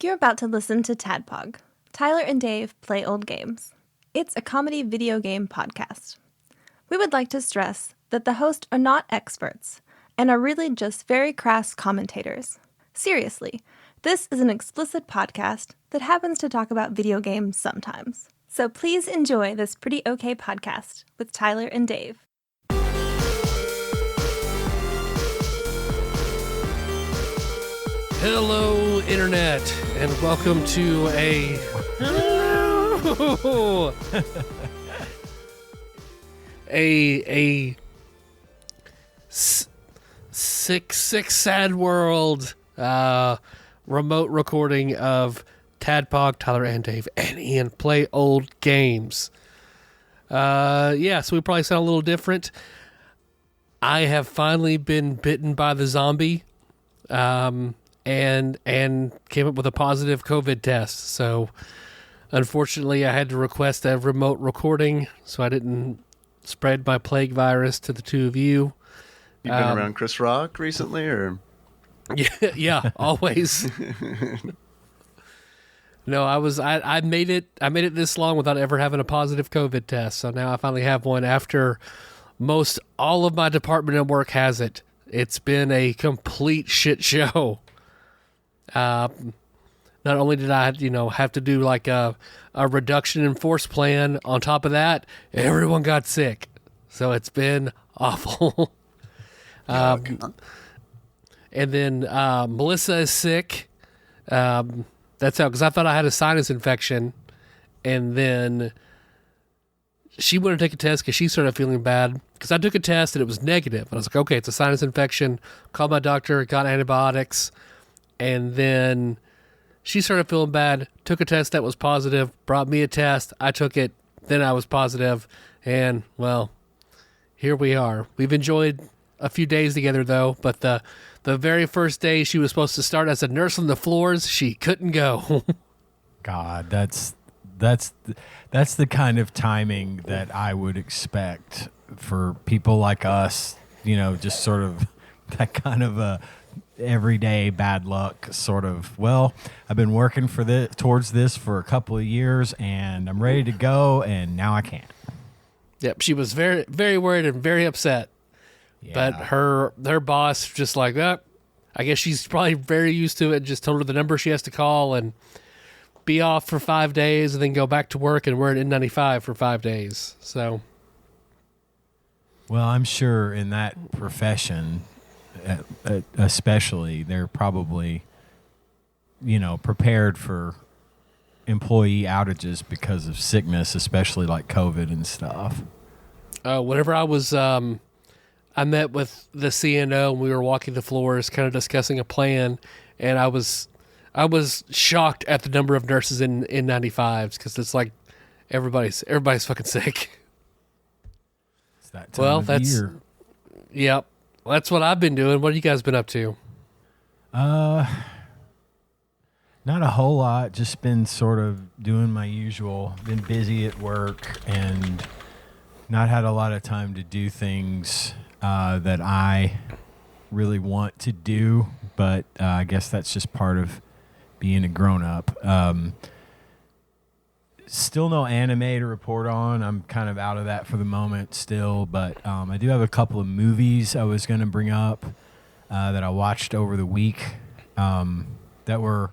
You're about to listen to TADPOG. Tyler and Dave play old games. It's a comedy video game podcast. We would like to stress that the hosts are not experts and are really just very crass commentators. Seriously, this is an explicit podcast that happens to talk about video games sometimes. So please enjoy this pretty okay podcast with Tyler and Dave. Hello, Internet, and welcome to a sick sad world remote recording of TADPOG, Tyler and Dave, and Ian play old games. So we probably sound a little different. I have finally been bitten by the zombie. And came up with a positive COVID test. So, unfortunately, I had to request a remote recording so I didn't spread my plague virus to the two of you. You've been around Chris Rock recently, or? Yeah, always. No, I made it this long without ever having a positive COVID test. So now I finally have one after most all of my department of work has it. It's been a complete shit show. Not only did I, have to do like a reduction in force plan, on top of that, everyone got sick. So it's been awful. And then Melissa is sick. That's how, because I thought I had a sinus infection. And then she went to take a test because she started feeling bad. Because I took a test and it was negative. And I was like, okay, it's a sinus infection. Called my doctor, got antibiotics. And then she started feeling bad, took a test that was positive, brought me a test. I took it, then I was positive, and, well, here we are. We've enjoyed a few days together, though, but the very first day she was supposed to start as a nurse on the floors, she couldn't go. God, that's the kind of timing that I would expect for people like us, just sort of that kind of a everyday bad luck sort of, well, I've been working towards this for a couple of years and I'm ready to go and now I can't. Yep, she was very, very worried and very upset. Yeah. But her boss just like, I guess she's probably very used to it, just told her the number she has to call and be off for 5 days and then go back to work and wear an N95 for 5 days. So, well, I'm sure in that profession, especially, they're probably, prepared for employee outages because of sickness, especially like COVID and stuff. Whenever I was, I met with the CNO and we were walking the floors, kind of discussing a plan, and I was shocked at the number of nurses in N95s because it's like everybody's fucking sick. It's that time of year. Yep. Well, that's what I've been doing. What have you guys been up to? Not a whole lot. Just been sort of doing my usual. Been busy at work and not had a lot of time to do things that I really want to do. But I guess that's just part of being a grown-up. Still no anime to report on. I'm kind of out of that for the moment still, but I do have a couple of movies I was going to bring up that I watched over the week that were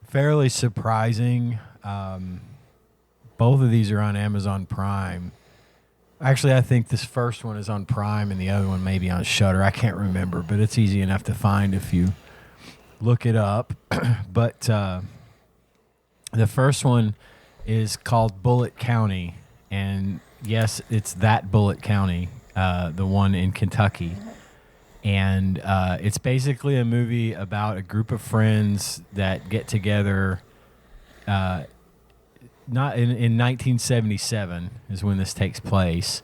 fairly surprising. Both of these are on Amazon Prime. Actually, I think this first one is on Prime and the other one may be on Shudder. I can't remember, but it's easy enough to find if you look it up. But the first one is called Bullitt County, and yes, it's that Bullitt County, the one in Kentucky, and it's basically a movie about a group of friends that get together. Not in 1977 is when this takes place,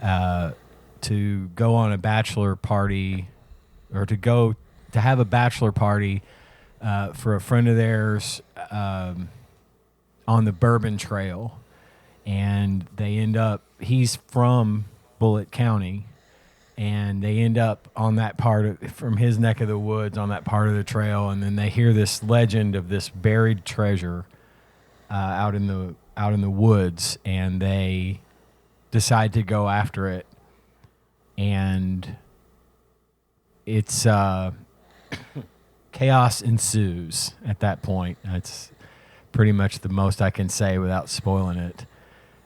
to go on a bachelor party, or to have a bachelor party for a friend of theirs. On the Bourbon Trail, and they end up, he's from Bullitt County, and they end up on that from his neck of the woods on that part of the trail, and then they hear this legend of this buried treasure out in the woods, and they decide to go after it, and it's chaos ensues at that point. That's pretty much the most I can say without spoiling it.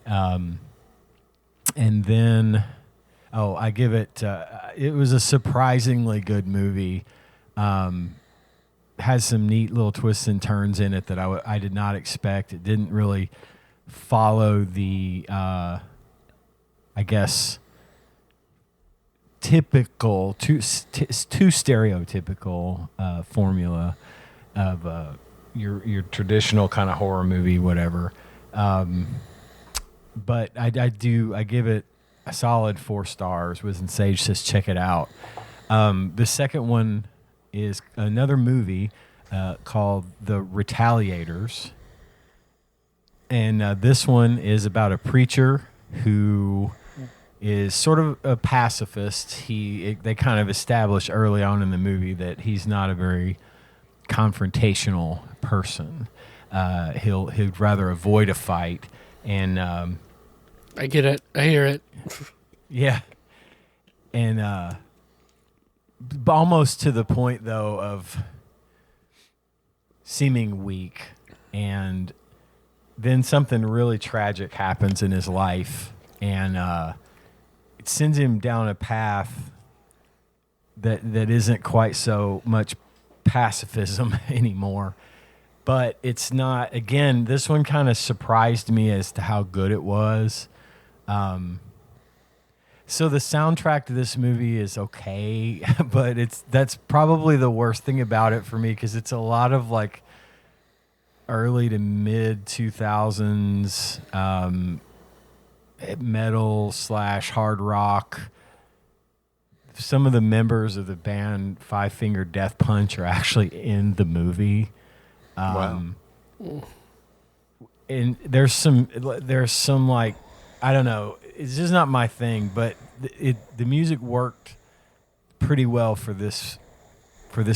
And then, I give it. It was a surprisingly good movie. Has some neat little twists and turns in it that I did not expect. It didn't really follow the, I guess, typical, too stereotypical formula of your traditional kind of horror movie, whatever. But I give it a solid 4 stars. Wiz and Sage says check it out. The second one is another movie called The Retaliators. And this one is about a preacher who is sort of a pacifist. They kind of establish early on in the movie that he's not a very confrontational person. He'd rather avoid a fight. And I get it. I hear it. Yeah. And almost to the point, though, of seeming weak. And then something really tragic happens in his life, and it sends him down a path that isn't quite so much pacifism anymore. But it's not, again, this one kind of surprised me as to how good it was. So the soundtrack to this movie is okay, but that's probably the worst thing about it for me, because it's a lot of like early to mid 2000s metal / hard rock. Some of the members of the band Five Finger Death Punch are actually in the movie. Wow. And there's some like, I don't know, it's just not my thing, but the music worked pretty well for this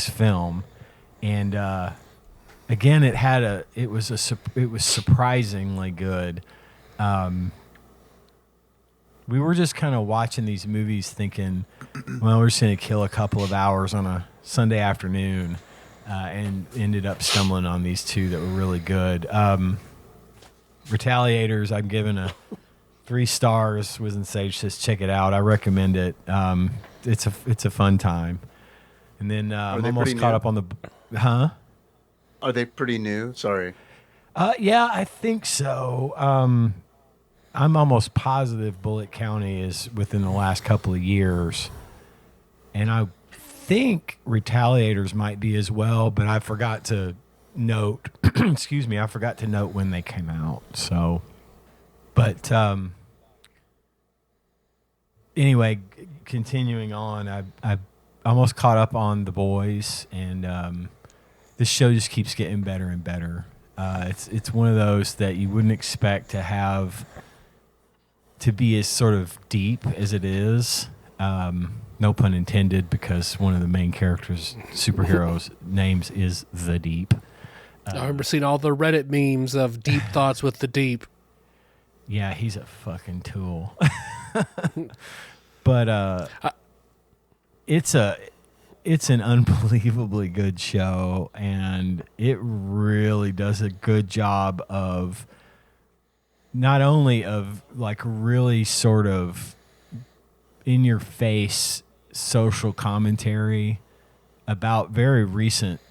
film. And again, it was surprisingly good. We were just kind of watching these movies thinking, well, we're just going to kill a couple of hours on a Sunday afternoon, and ended up stumbling on these two that were really good. Retaliators, I'm giving a 3 stars. Wiz and Sage says check it out. I recommend it. It's a fun time. And then I'm almost caught up on the... Huh? Are they pretty new? Sorry. Yeah, I think so. I'm almost positive Bullitt County is within the last couple of years. And I think Retaliators might be as well, but I forgot to note, excuse me, I forgot to note when they came out. So, but anyway, continuing on, I almost caught up on The Boys, and this show just keeps getting better and better. It's one of those that you wouldn't expect to have to be as sort of deep as it is. No pun intended, because one of the main characters' superheroes' names is The Deep. I remember seeing all the Reddit memes of deep thoughts with the deep. Yeah, he's a fucking tool. But it's an unbelievably good show, and it really does a good job of not only of like really sort of in your face social commentary about very recent,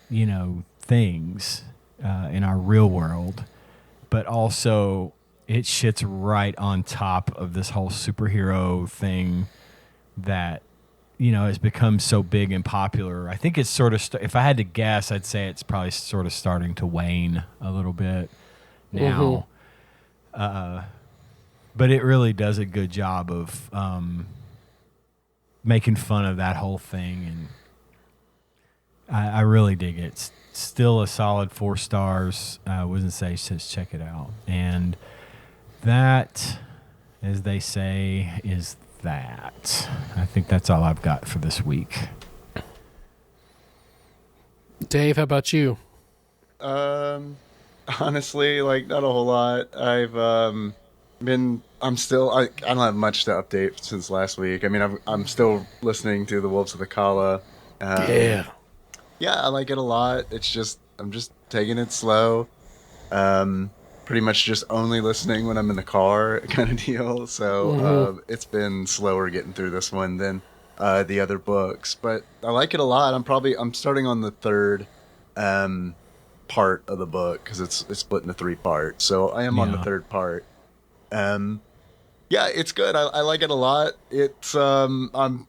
things in our real world, but also it shits right on top of this whole superhero thing that has become so big and popular. I think it's sort of if I had to guess, I'd say it's probably sort of starting to wane a little bit now. But it really does a good job of making fun of that whole thing, and I really dig it. It's still a solid 4 stars. Wouldn't say says check it out, and that, as they say, is that. I think that's all I've got for this week. Dave, how about you? Honestly, like not a whole lot. I don't have much to update since last week. I mean, I'm still listening to the Wolves of the Kala. Yeah. Yeah, I like it a lot. I'm just taking it slow. Pretty much just only listening when I'm in the car kind of deal. So it's been slower getting through this one than the other books, but I like it a lot. I'm starting on the third part of the book because it's split into three parts. So I am on the third part. Yeah, it's good. I like it a lot. It's I'm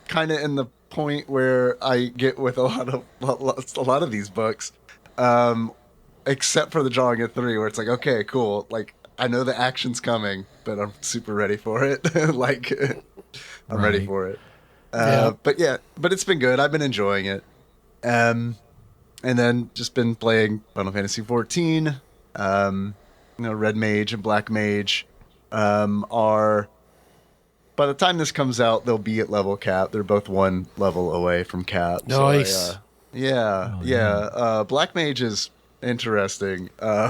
kind of in the point where I get with a lot of these books, except for the Drawing of Three, where it's like, okay, cool. Like I know the action's coming, but I'm super ready for it. Like I'm ready for it. But it's been good. I've been enjoying it. And then just been playing Final Fantasy 14. Red Mage and Black Mage are, by the time this comes out, they'll be at level cap. They're both one level away from cap. Nice. So Black Mage is interesting. I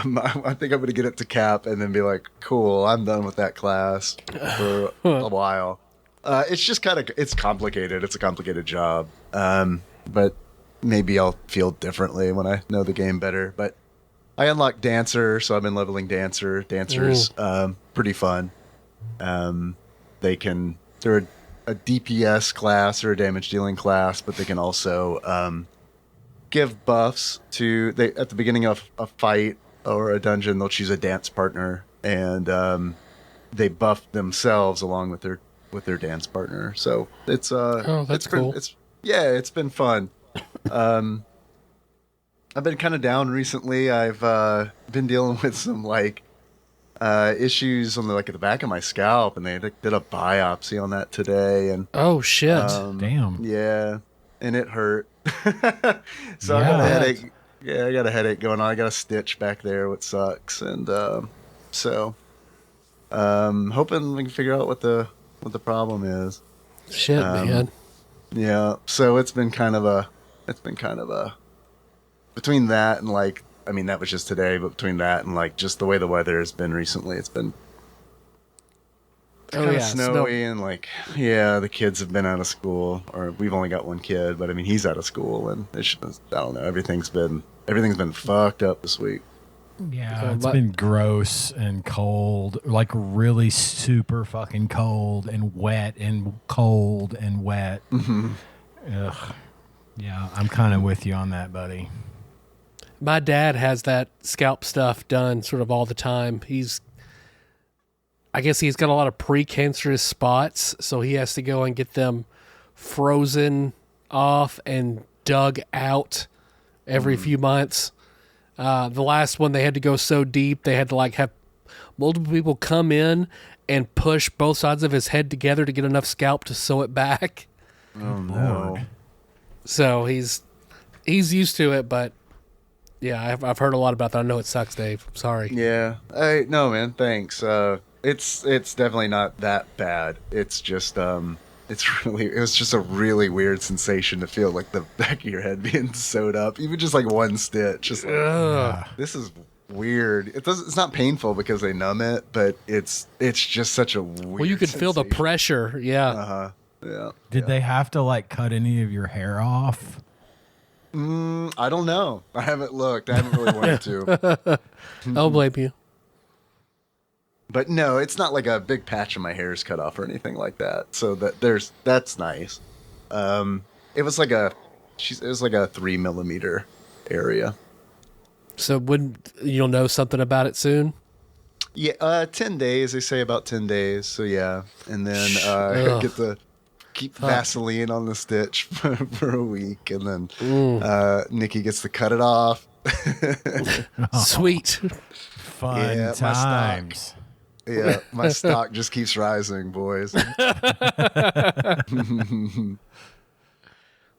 think I'm going to get it to cap and then be like, cool, I'm done with that class for a while. It's just it's complicated. It's a complicated job. But maybe I'll feel differently when I know the game better. But I unlocked Dancer, so I've been leveling Dancer. Dancer's pretty fun. They're a DPS class or a damage dealing class, but they can also give buffs at the beginning of a fight or a dungeon. They'll choose a dance partner, and they buff themselves along with their dance partner. So it's that's cool. It's been fun. I've been kind of down recently. I've been dealing with some issues on at the back of my scalp, and they did a biopsy on that today. And oh shit! Damn. Yeah, and it hurt. So I got a headache. Yeah, I got a headache going on. I got a stitch back there, which sucks. And hoping we can figure out what the problem is. Shit, man. Yeah. So it's been kind of a between that and that was just today, but between that and just the way the weather has been recently, it's been kind of snowy and the kids have been out of school, or we've only got one kid, but I mean he's out of school, and I don't know, everything's been fucked up this week. Yeah, it's been gross and cold, really super fucking cold and wet and cold and wet. Mm-hmm. Ugh. Yeah, I'm kind of with you on that, buddy. My dad has that scalp stuff done sort of all the time. I guess he's got a lot of precancerous spots, so he has to go and get them frozen off and dug out every few months. The last one, they had to go so deep, they had to have multiple people come in and push both sides of his head together to get enough scalp to sew it back. Oh no! So he's used to it, but yeah, I've heard a lot about that. I know it sucks, Dave. I'm sorry. Yeah, no, man. Thanks. It's definitely not that bad. It's just it was just a really weird sensation to feel like the back of your head being sewed up, even just one stitch. Just this is weird. It's not painful because they numb it, but it's just such a weird. Well, you could feel the pressure. Yeah. Yeah. Did they have to cut any of your hair off? I don't know. I haven't looked. I haven't really wanted to. I'll blame you. But no, it's not like a big patch of my hair is cut off or anything like that. So that's nice. It was like a 3 millimeter area. So you'll know something about it soon? Yeah, 10 days. They say about 10 days. So yeah, and then get to keep Vaseline on the stitch for a week, and then Nikki gets to cut it off. Sweet. Fun times. Yeah, my stock just keeps rising, boys.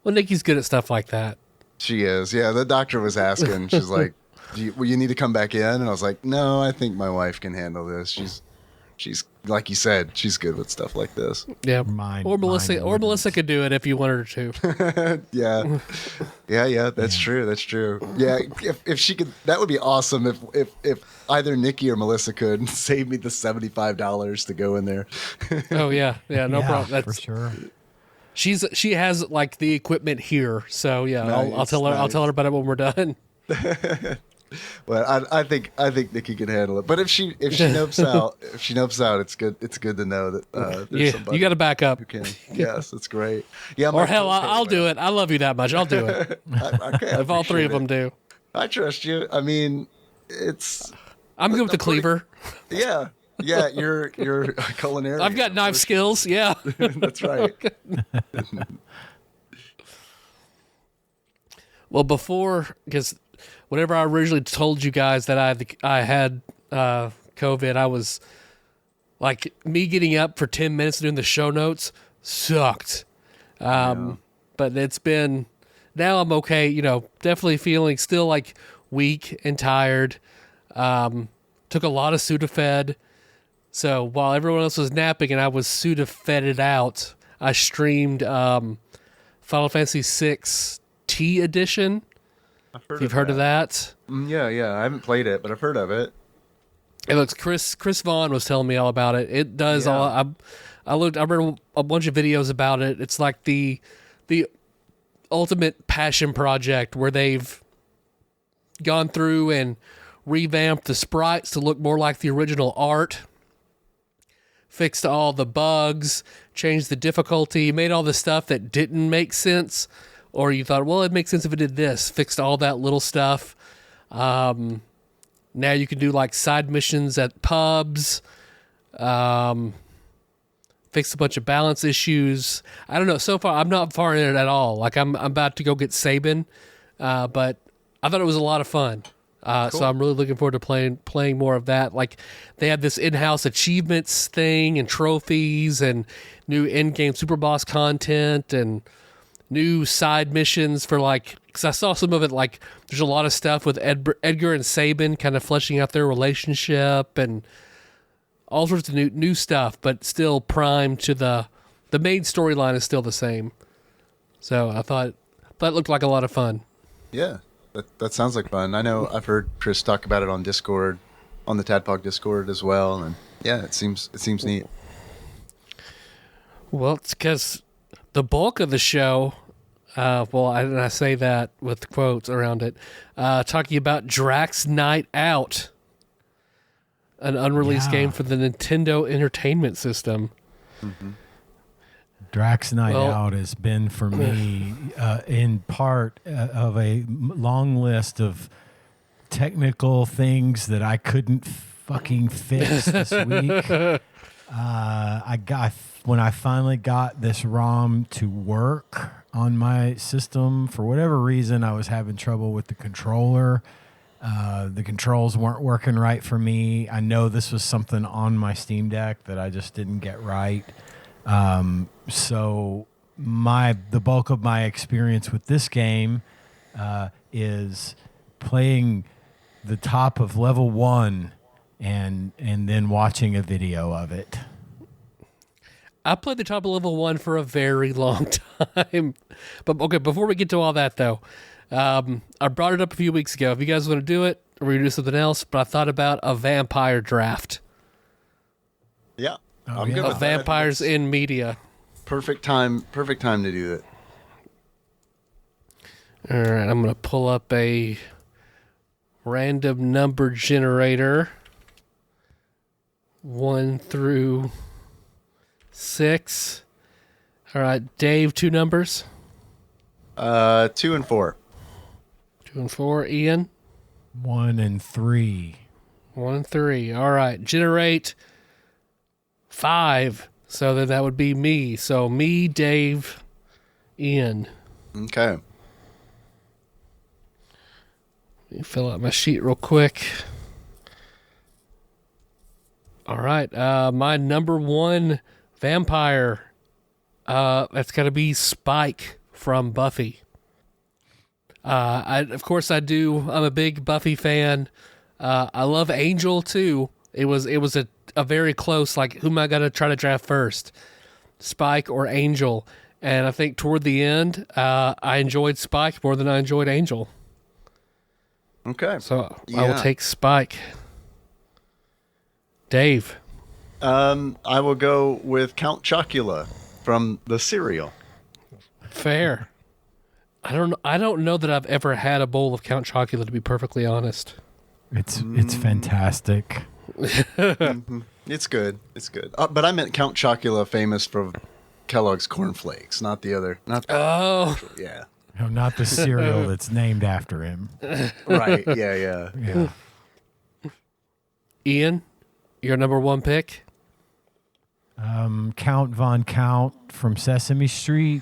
Well, Nikki's good at stuff like that. She is. Yeah, the doctor was asking. She's like, you need to come back in? And I was like, no, I think my wife can handle this. She's like you said, she's good with stuff like this. Yeah. Mine- or Melissa mine or Melissa wouldn't. could do it if you wanted her to. Yeah. Yeah, that's true. That's true. Yeah, if she could, that would be awesome if either Nikki or Melissa could save me the $75 to go in there. Oh yeah. Yeah, no Yeah, problem. for That's sure. she has like the equipment here. So yeah, I'll Nice, tell her I'll nice. tell her about it when we're done. But I think Nikki can handle it. But if she nopes out, it's good. It's good to know that there's Yeah, somebody you got to back up. who can. Yes, it's great. Yeah, Or hell, I'll do it. I love you that much. I'll do it. If all three of them do. I trust you. I mean, I'm good with the cleaver. yeah. You're culinary. I've got knife skills. Yeah. That's right. Well, because whenever I originally told you guys that I had COVID, I was like, me getting up for 10 minutes doing the show notes sucked. But it's been, now I'm okay, definitely feeling still like weak and tired. Took a lot of Sudafed. So while everyone else was napping and I was Sudafeded out, I streamed Final Fantasy VI T Edition. If you've heard of that. Yeah. I haven't played it, but I've heard of it. It looks, Chris Vaughn was telling me all about it. It does Yeah. all. I read a bunch of videos about it. It's like the ultimate passion project where they've gone through and revamped the sprites to look more like the original art, fixed all the bugs, changed the difficulty, made all the stuff that didn't make sense, or you thought, well, it makes sense if it did this, fixed all that little stuff. Now you can do like side missions at pubs, fix a bunch of balance issues. I don't know. So far, I'm not far in it at all. Like I'm about to go get Sabin, but I thought it was a lot of fun. So I'm really looking forward to playing more of that. Like they have this in-house achievements thing and trophies and new in-game super boss content and new side missions for because I saw some of it, like there's a lot of stuff with Edgar and Sabin kind of fleshing out their relationship and all sorts of new stuff, but still primed to the main storyline is still the same. So I thought it looked like a lot of fun. Yeah, that sounds like fun. I know I've heard Chris talk about it on Discord, on the TADPOG Discord as well, and yeah, it seems neat. Well, it's because the bulk of the show, I say that with quotes around it, talking about Drac's Night Out, an unreleased game for the Nintendo Entertainment System. Mm-hmm. Drac's Night Out has been for me in part of a long list of technical things that I couldn't fucking fix this week. When I finally got this ROM to work on my system, for whatever reason, I was having trouble with the controller. The controls weren't working right for me. I know this was something on my Steam Deck that I just didn't get right. So the bulk of my experience with this game is playing the top of level 1 and then watching a video of it. I played the top of level 1 for a very long time. But okay, before we get to all that though, I brought it up a few weeks ago. If you guys want to do it, or we do something else, but I thought about a vampire draft. Yeah, I'm good good Of with that. vampires in media. Perfect time to do it. All right, I'm going to pull up a random number generator. 1 through 6. All right, Dave, 2 numbers. 2 and 4. 2 and 4. Ian, 1 and 3. 1 and 3. All right, generate 5. So then that would be me. So me, Dave, Ian. Okay. Let me fill out my sheet real quick. All right, my number 1 vampire, that's got to be Spike from Buffy. I'm a big Buffy fan. I love Angel too, It was a very close, like, who am I going to try to draft first, Spike or Angel? And I think toward the end, I enjoyed Spike more than I enjoyed Angel. Okay. So I will take Spike. Dave. I will go with Count Chocula from the cereal. Fair. I don't know that I've ever had a bowl of Count Chocula, to be perfectly honest. It's fantastic. It's good. It's good. But I meant Count Chocula, famous for Kellogg's Corn Flakes, not the other. Yeah. No, not the cereal that's named after him. Right. Yeah. Yeah. Ian, your number one pick? Count Von Count from Sesame Street.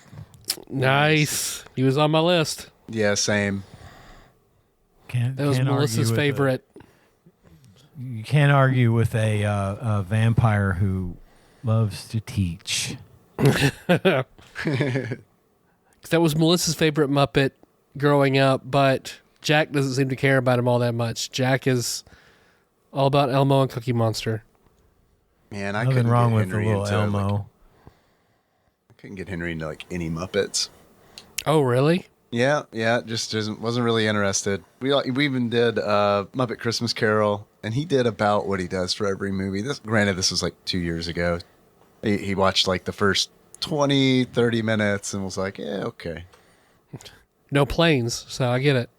Nice. He was on my list. Yeah, same. That was Melissa's favorite. You can't argue with a vampire who loves to teach. That was Melissa's favorite Muppet growing up, but Jack doesn't seem to care about him all that much. Jack is all about Elmo and Cookie Monster. Man, I Nothing couldn't wrong get with the Henry little into, Elmo. I couldn't get Henry into like any Muppets. Oh, really? Yeah, just wasn't really interested. We even did Muppet Christmas Carol, and he did about what he does for every movie. Granted, this was like 2 years ago. He watched like the first 20, 30 minutes and was like, yeah, okay. No planes, so I get it.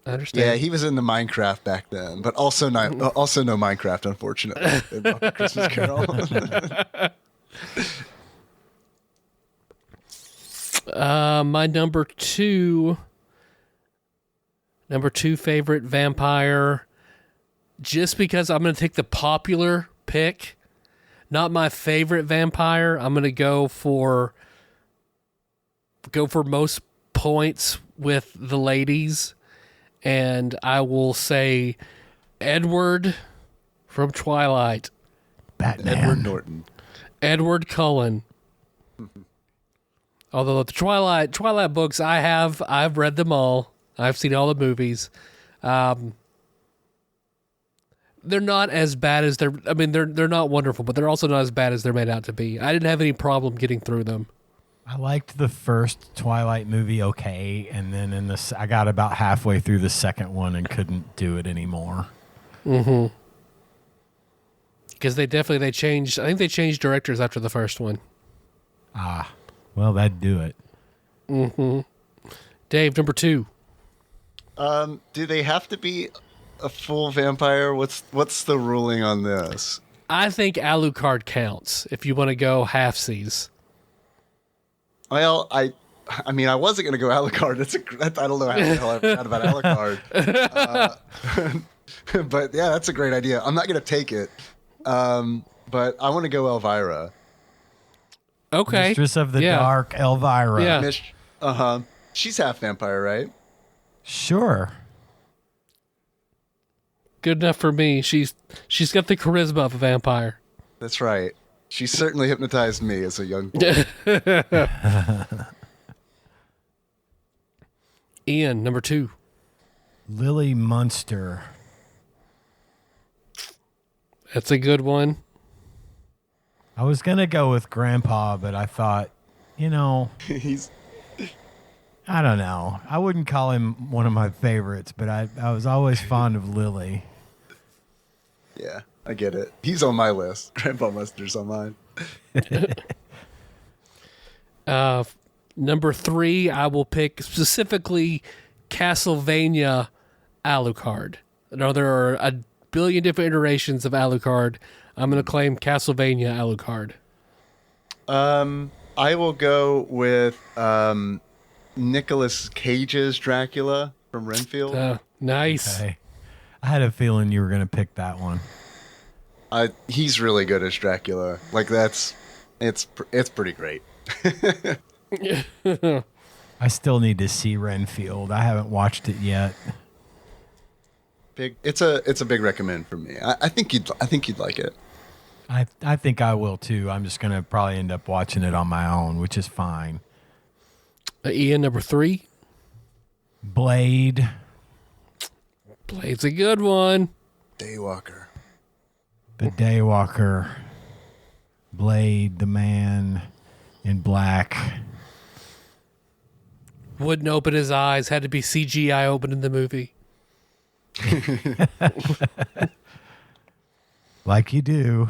I understand. Yeah, he was into Minecraft back then, but also no Minecraft, unfortunately, in Muppet Christmas Carol. My number two favorite vampire, just because I'm going to take the popular pick, not my favorite vampire. I'm going to go for most points with the ladies, and I will say Edward from Twilight. Batman. Edward Norton. Edward Cullen. Although the Twilight books, I've read them all. I've seen all the movies. They're not as bad as they're not wonderful, but they're also not as bad as they're made out to be. I didn't have any problem getting through them. I liked the first Twilight movie okay, and then I got about halfway through the second one and couldn't do it anymore. Mm-hmm. Because they changed. I think they changed directors after the first one. Ah, well, that'd do it. Mm-hmm. Dave, number two. Do they have to be a full vampire? What's the ruling on this? I think Alucard counts if you want to go halfsies. Well, I wasn't going to go Alucard. I don't know how the hell I forgot about Alucard. But yeah, that's a great idea. I'm not going to take it, but I want to go Elvira. Okay. Mistress of the Dark, Elvira. Yeah. She's half vampire, right? Sure. Good enough for me. She's got the charisma of a vampire. That's right. She certainly hypnotized me as a young boy. Ian, number two. Lily Munster. That's a good one. I was going to go with Grandpa, but I thought, He's I don't know. I wouldn't call him one of my favorites, but I was always fond of Lily. Yeah, I get it. He's on my list. Grandpa Mustard's on mine. Number three, I will pick specifically Castlevania Alucard. Now, there are a billion different iterations of Alucard. I'm going to claim Castlevania Alucard. I will go with Nicolas Cage's Dracula from Renfield. Nice. Okay. I had a feeling you were going to pick that one. He's really good as Dracula. Like it's pretty great. I still need to see Renfield. I haven't watched it yet. It's a big recommend for me. I think you'd like it. I think I will too. I'm just going to probably end up watching it on my own, which is fine. Ian, number three. Blade. Blade's a good one. Daywalker. The Daywalker. Blade, the man in black. Wouldn't open his eyes. Had to be CGI opening the movie. Like you do.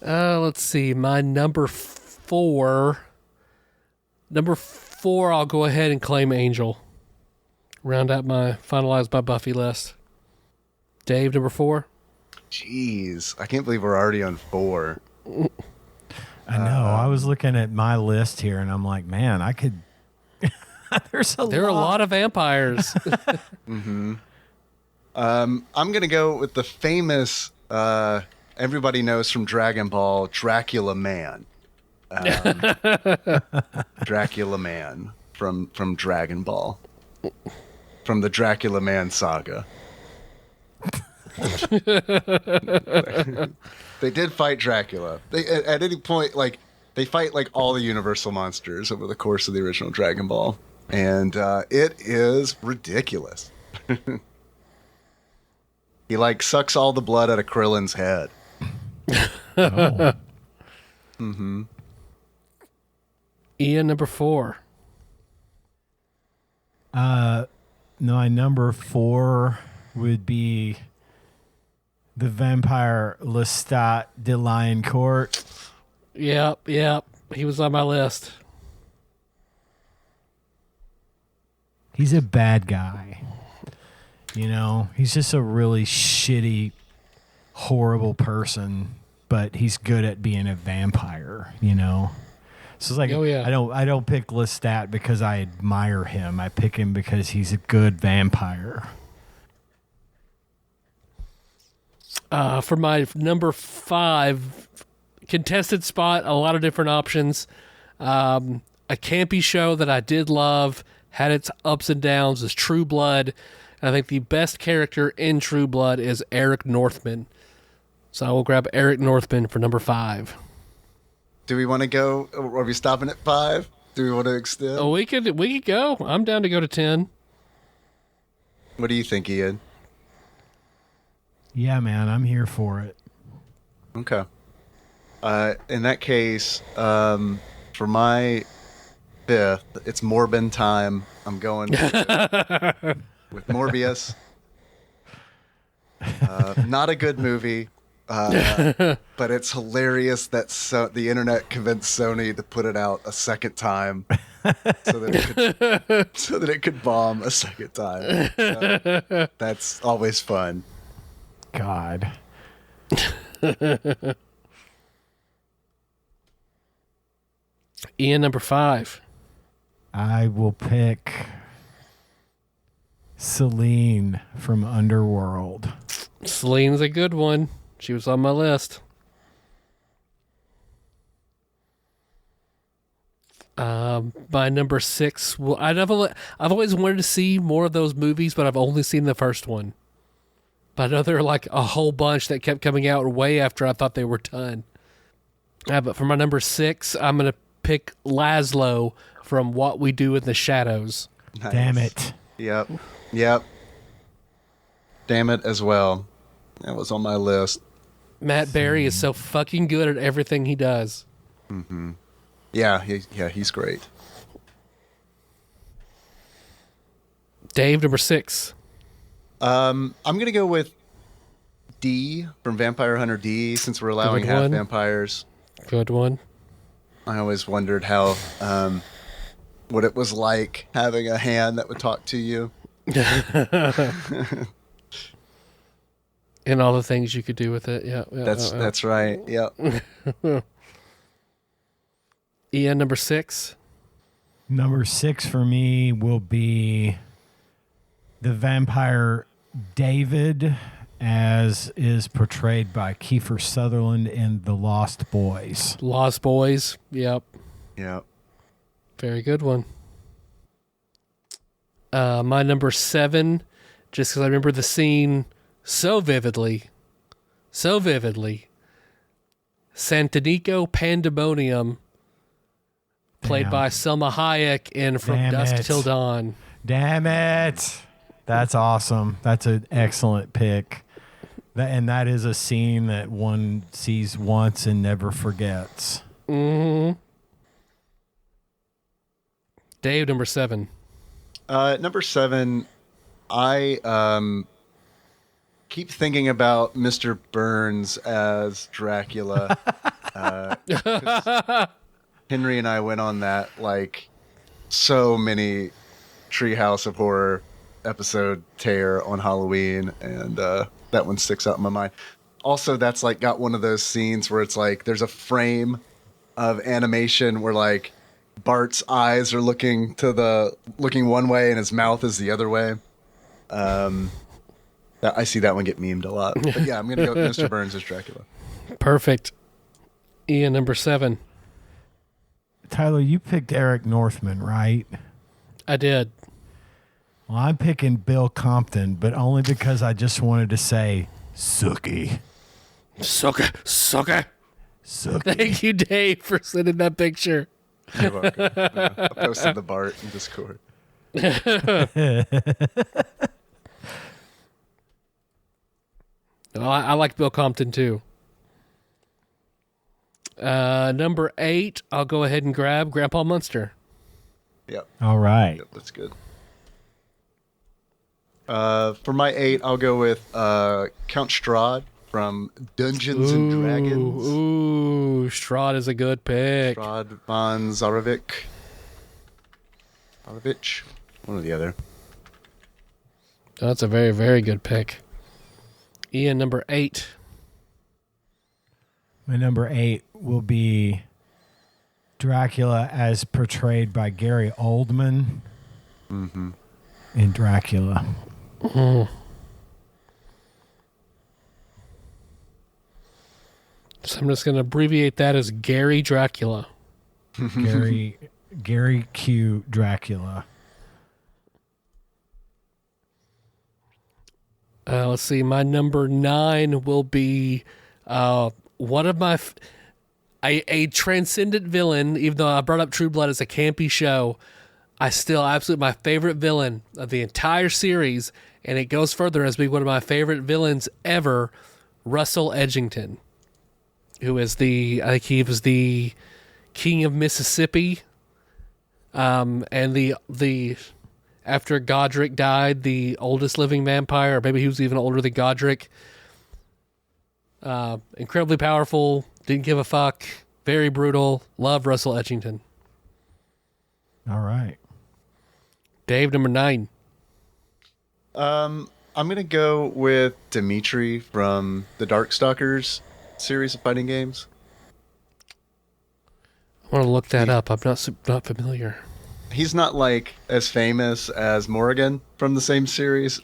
Let's see. My number 4. Number 4, I'll go ahead and claim Angel. Finalize my Buffy list. Dave, number 4. Jeez, I can't believe we're already on 4. I know. I was looking at my list here, and I'm like, man, I could. There are a lot of vampires. Mm-hmm. I'm gonna go with the famous. Everybody knows from Dragon Ball, Dracula Man. Dracula Man from Dragon Ball, from the Dracula Man saga. They did fight Dracula. At any point, like they fight like all the Universal monsters over the course of the original Dragon Ball, and it is ridiculous. He like sucks all the blood out of Krillin's head. Oh. Mm-hmm. Ian, number 4. No, my number 4 would be the vampire Lestat de Lioncourt. Yep. He was on my list. He's a bad guy. You know, he's just a really shitty, horrible person, but he's good at being a vampire, you know? So it's like, Oh, yeah. I don't pick Lestat because I admire him. I pick him because he's a good vampire. For my number 5 contested spot, a lot of different options. A campy show that I did love, had its ups and downs, is True Blood. I think the best character in True Blood is Eric Northman. So I will grab Eric Northman for number 5. Do we want to go? Are we stopping at 5? Do we want to extend? Oh, we could go. I'm down to go to 10. What do you think, Ian? Yeah, man, I'm here for it. Okay. In that case, for my 5th, it's Morbin time. I'm going with Morbius. Not a good movie, but it's hilarious that the internet convinced Sony to put it out a second time so that it could bomb a second time. So that's always fun. God. Ian, number 5. I will pick Celine from Underworld. Celine's a good one. She was on my list. My number 6. Well, I've always wanted to see more of those movies, but I've only seen the first one. But I know there are like a whole bunch that kept coming out way after I thought they were done. But for my number 6, I'm going to pick Laszlo from What We Do in the Shadows. Nice. Damn it. Yep. Damn it as well. That was on my list. Matt Berry is so fucking good at everything he does. Mm-hmm. Yeah, he's great. Dave, number 6. I'm gonna go with D from Vampire Hunter D, since we're allowing Good half one. vampires. Good one. I always wondered how what it was like having a hand that would talk to you. And all the things you could do with it. Yeah. That's right. Yep. Ian, number 6. Number 6 for me will be the vampire David, as is portrayed by Kiefer Sutherland in The Lost Boys. Lost Boys. Yep. Yep. Very good one. My number 7, just because I remember the scene so vividly. Santanico Pandemonium, played Damn. by Selma Hayek in From Damn Dusk it. Till Dawn. Damn it. That's awesome. That's an excellent pick. That is a scene that one sees once and never forgets. Mm-hmm. Dave, number 7. Number 7, I keep thinking about Mr. Burns as Dracula. 'Cause Henry and I went on that like so many Treehouse of Horror episode tear on Halloween, and that one sticks out in my mind. Also, that's like got one of those scenes where it's like there's a frame of animation where like Bart's eyes are looking one way and his mouth is the other way. I see that one get memed a lot. But yeah, I'm gonna go with Mr. Burns as Dracula. Perfect. Ian, number 7. Tyler, you picked Eric Northman, right? I did. Well, I'm picking Bill Compton, but only because I just wanted to say Sookie. Sucker. Sookie. Thank you, Dave, for sending that picture. You're welcome. I posted the Bart in Discord. Well, I like Bill Compton, too. Number 8, I'll go ahead and grab Grandpa Munster. Yep. All right. Yep, that's good. For my 8, I'll go with Count Strahd from Dungeons and Dragons. Ooh, Strahd is a good pick. Strahd von Zarovich. One or the other. That's a very, very good pick. Ian, number 8. My number 8 will be Dracula as portrayed by Gary Oldman in Dracula. Mm. So I'm just going to abbreviate that as Gary Dracula. Gary Q. Dracula. Let's see. My number 9 will be one of my a transcendent villain. Even though I brought up True Blood as a campy show, I still absolutely my favorite villain of the entire series, and it goes further as being one of my favorite villains ever. Russell Edgington, who is I think he was the King of Mississippi, and the after Godric died, the oldest living vampire, or maybe he was even older than Godric. Incredibly powerful, didn't give a fuck, very brutal. Love Russell Edgington. All right. Dave, number 9. I'm going to go with Dimitri from the Darkstalkers series of fighting games. I want to look that up. I'm not familiar. He's not like as famous as Morrigan from the same series,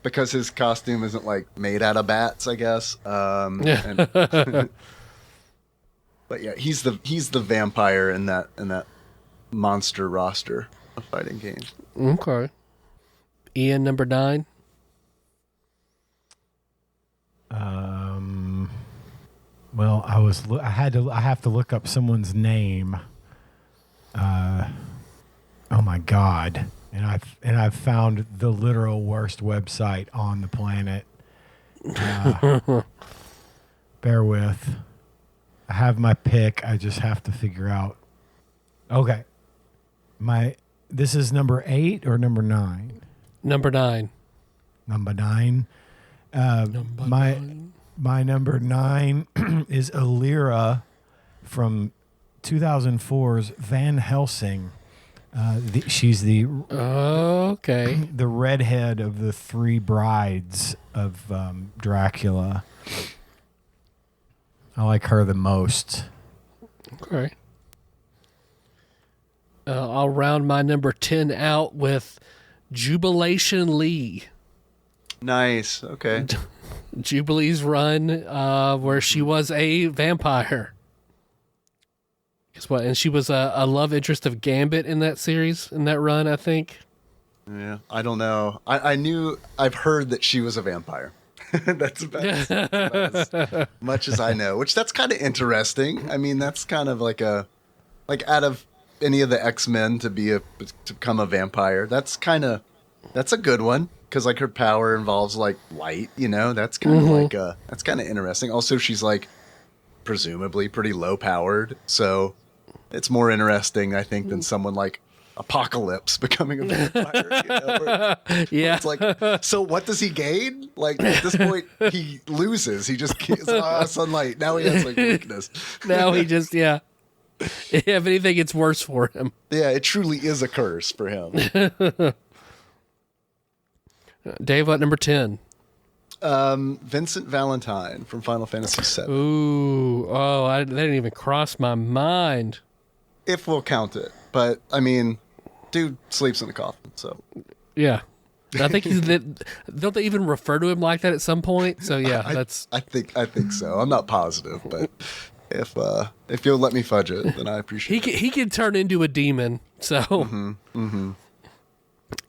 because his costume isn't like made out of bats, I guess. But yeah, he's the vampire in that monster roster of fighting games. Okay. Ian, number 9. Well, I have to look up someone's name. Oh my God. And I've found the literal worst website on the planet. Bear with. I have my pick. I just have to figure out. Okay. This is number 8 or number 9? Number 9. Number 9. My number 9 is Alira from 2004's Van Helsing. She's the the redhead of the 3 brides of Dracula. I like her the most. Okay. I'll round my number 10 out with Jubilation Lee. Nice. Okay. Jubilee's run, where she was a vampire. Guess what? And she was a love interest of Gambit in that series, in that run, I think. Yeah, I don't know. I've heard that she was a vampire. That's about as much as I know, which that's kind of interesting. I mean, that's kind of like out of any of the X-Men to become a vampire. That's kind of That's a good one because like her power involves like light. That's kind of like that's kind of interesting. Also, she's like presumably pretty low powered, so it's more interesting, I think, than someone like Apocalypse becoming a vampire. Yeah. It's like, so what does he gain? Like at this point, he loses. He just gets sunlight. Now he has like weakness. Now he just If anything, it's worse for him. Yeah, it truly is a curse for him. Dave, what number 10? Vincent Valentine from Final Fantasy VII. Ooh, that didn't even cross my mind. If we'll count it, but I mean, dude sleeps in a coffin, so yeah. I think don't they even refer to him like that at some point? So yeah, I think so. I'm not positive, but if you'll let me fudge it, then I appreciate it. He can turn into a demon. So,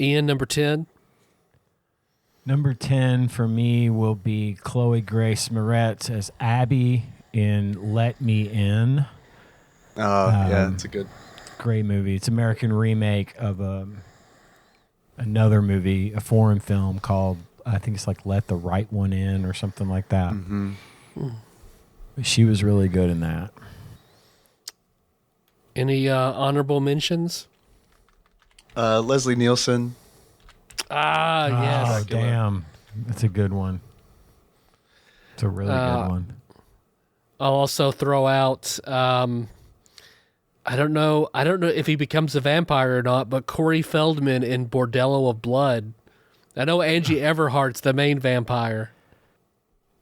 Ian, number 10. Number 10 for me will be Chloe Grace Moretz as Abby in Let Me In. Yeah, it's a good... Great movie. It's an American remake of another movie, a foreign film called, I think it's like Let the Right One In or something like that. Mm-hmm. She was really good in that. Any honorable mentions? Leslie Nielsen. Yes. Oh, damn. That's a good one. It's a really good one. I'll also throw out, I don't know if he becomes a vampire or not, but Corey Feldman in Bordello of Blood. I know Angie Everhart's the main vampire.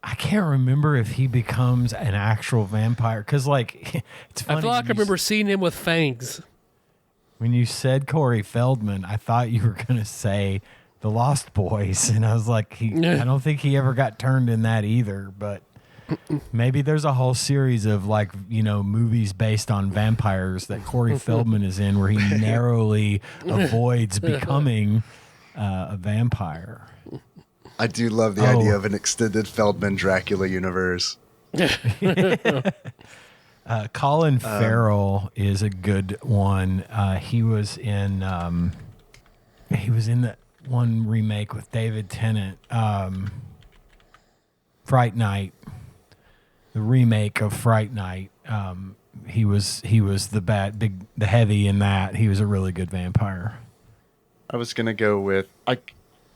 I can't remember if he becomes an actual vampire, because, like, it's funny. I feel like I remember seeing him with fangs. When you said Corey Feldman, I thought you were going to say The Lost Boys, and I was like, I don't think he ever got turned in that either, but maybe there's a whole series of, like, movies based on vampires that Corey Feldman is in where he narrowly avoids becoming a vampire. I do love the idea of an extended Feldman Dracula universe. Colin Farrell is a good one. He was in that one remake with David Tennant, Fright Night. The remake of Fright Night. He was the heavy in that. He was a really good vampire. I was gonna go with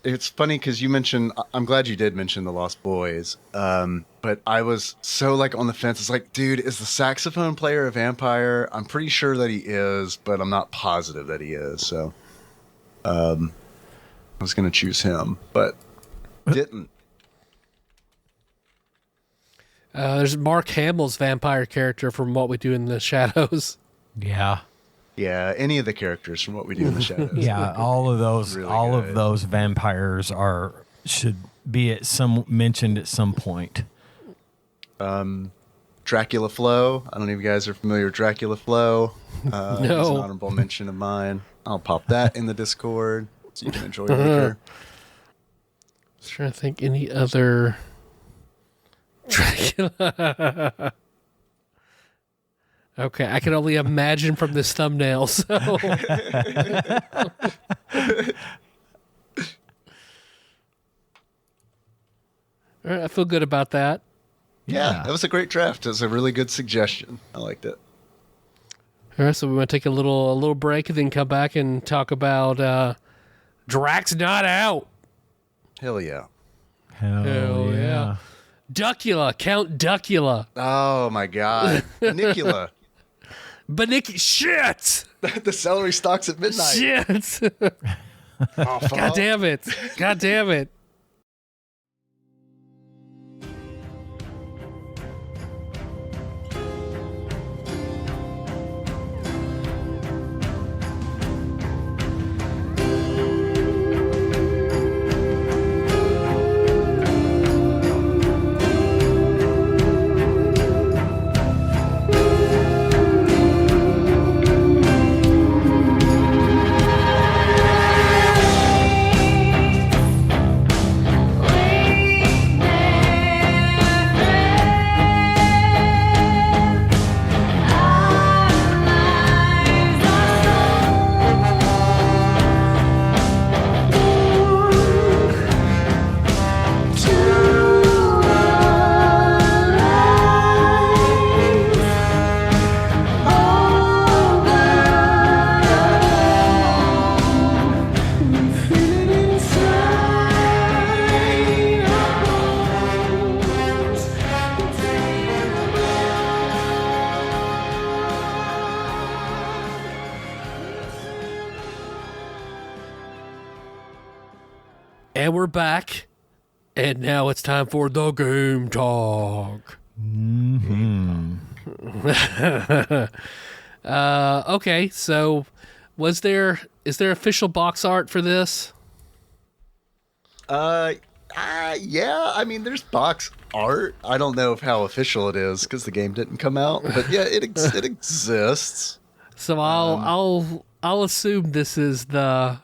It's funny because you mentioned. I'm glad you did mention The Lost Boys. But I was so like on the fence. It's like, dude, is the saxophone player a vampire? I'm pretty sure that he is, but I'm not positive that he is. So, I was gonna choose him, but didn't. There's Mark Hamill's vampire character from What We Do in the Shadows. Yeah. Yeah, any of the characters from What We Do in the Shadows. Yeah, all of those, really all good. of those vampires should be mentioned at some point. Dracula Flow. I don't know if you guys are familiar with Dracula Flow. No. It's an honorable mention of mine. I'll pop that in the Discord so you can enjoy it later. I was trying to think any other Dracula. Okay, I can only imagine from this thumbnail. So, all right, I feel good about that. Yeah, that was a great draft. It was a really good suggestion. I liked it. All right, so we want to take a little break and then come back and talk about Drac's Not Out. Hell yeah. Hell yeah. Duckula, Count Duckula. Oh my God. Nicula. Shit! The celery stalks at midnight. Shit! God damn it. God damn it. And we're back. And now it's time for the game talk. Okay, so is there official box art for this? Yeah. I mean, there's box art. I don't know how official it is because the game didn't come out. But yeah, it exists. So I'll assume this is the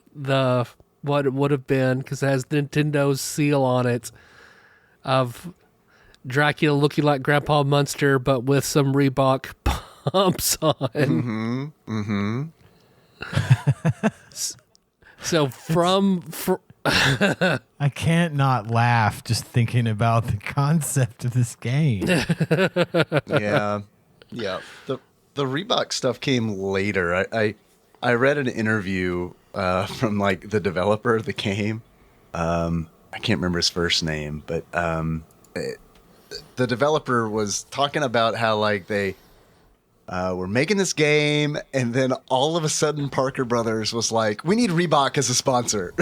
what it would have been because it has Nintendo's seal on it of Dracula looking like Grandpa Munster but with some Reebok pumps on. So I can't not laugh just thinking about the concept of this game. Yeah. The Reebok stuff came later. I read an interview from like the developer of the game. I can't remember his first name, but the developer was talking about how like they were making this game, and then all of a sudden Parker Brothers was like, "We need Reebok as a sponsor."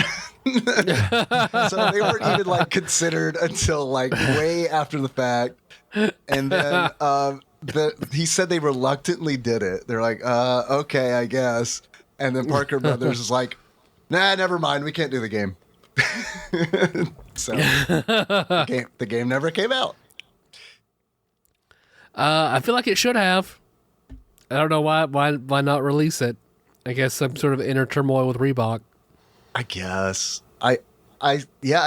So they weren't even like considered until like way after the fact, and then he said they reluctantly did it. They're like, "Okay, I guess." And then Parker Brothers is like, "Nah, never mind. We can't do the game." So the game never came out. I feel like it should have. I don't know why not release it. I guess some sort of inner turmoil with Reebok. I guess. I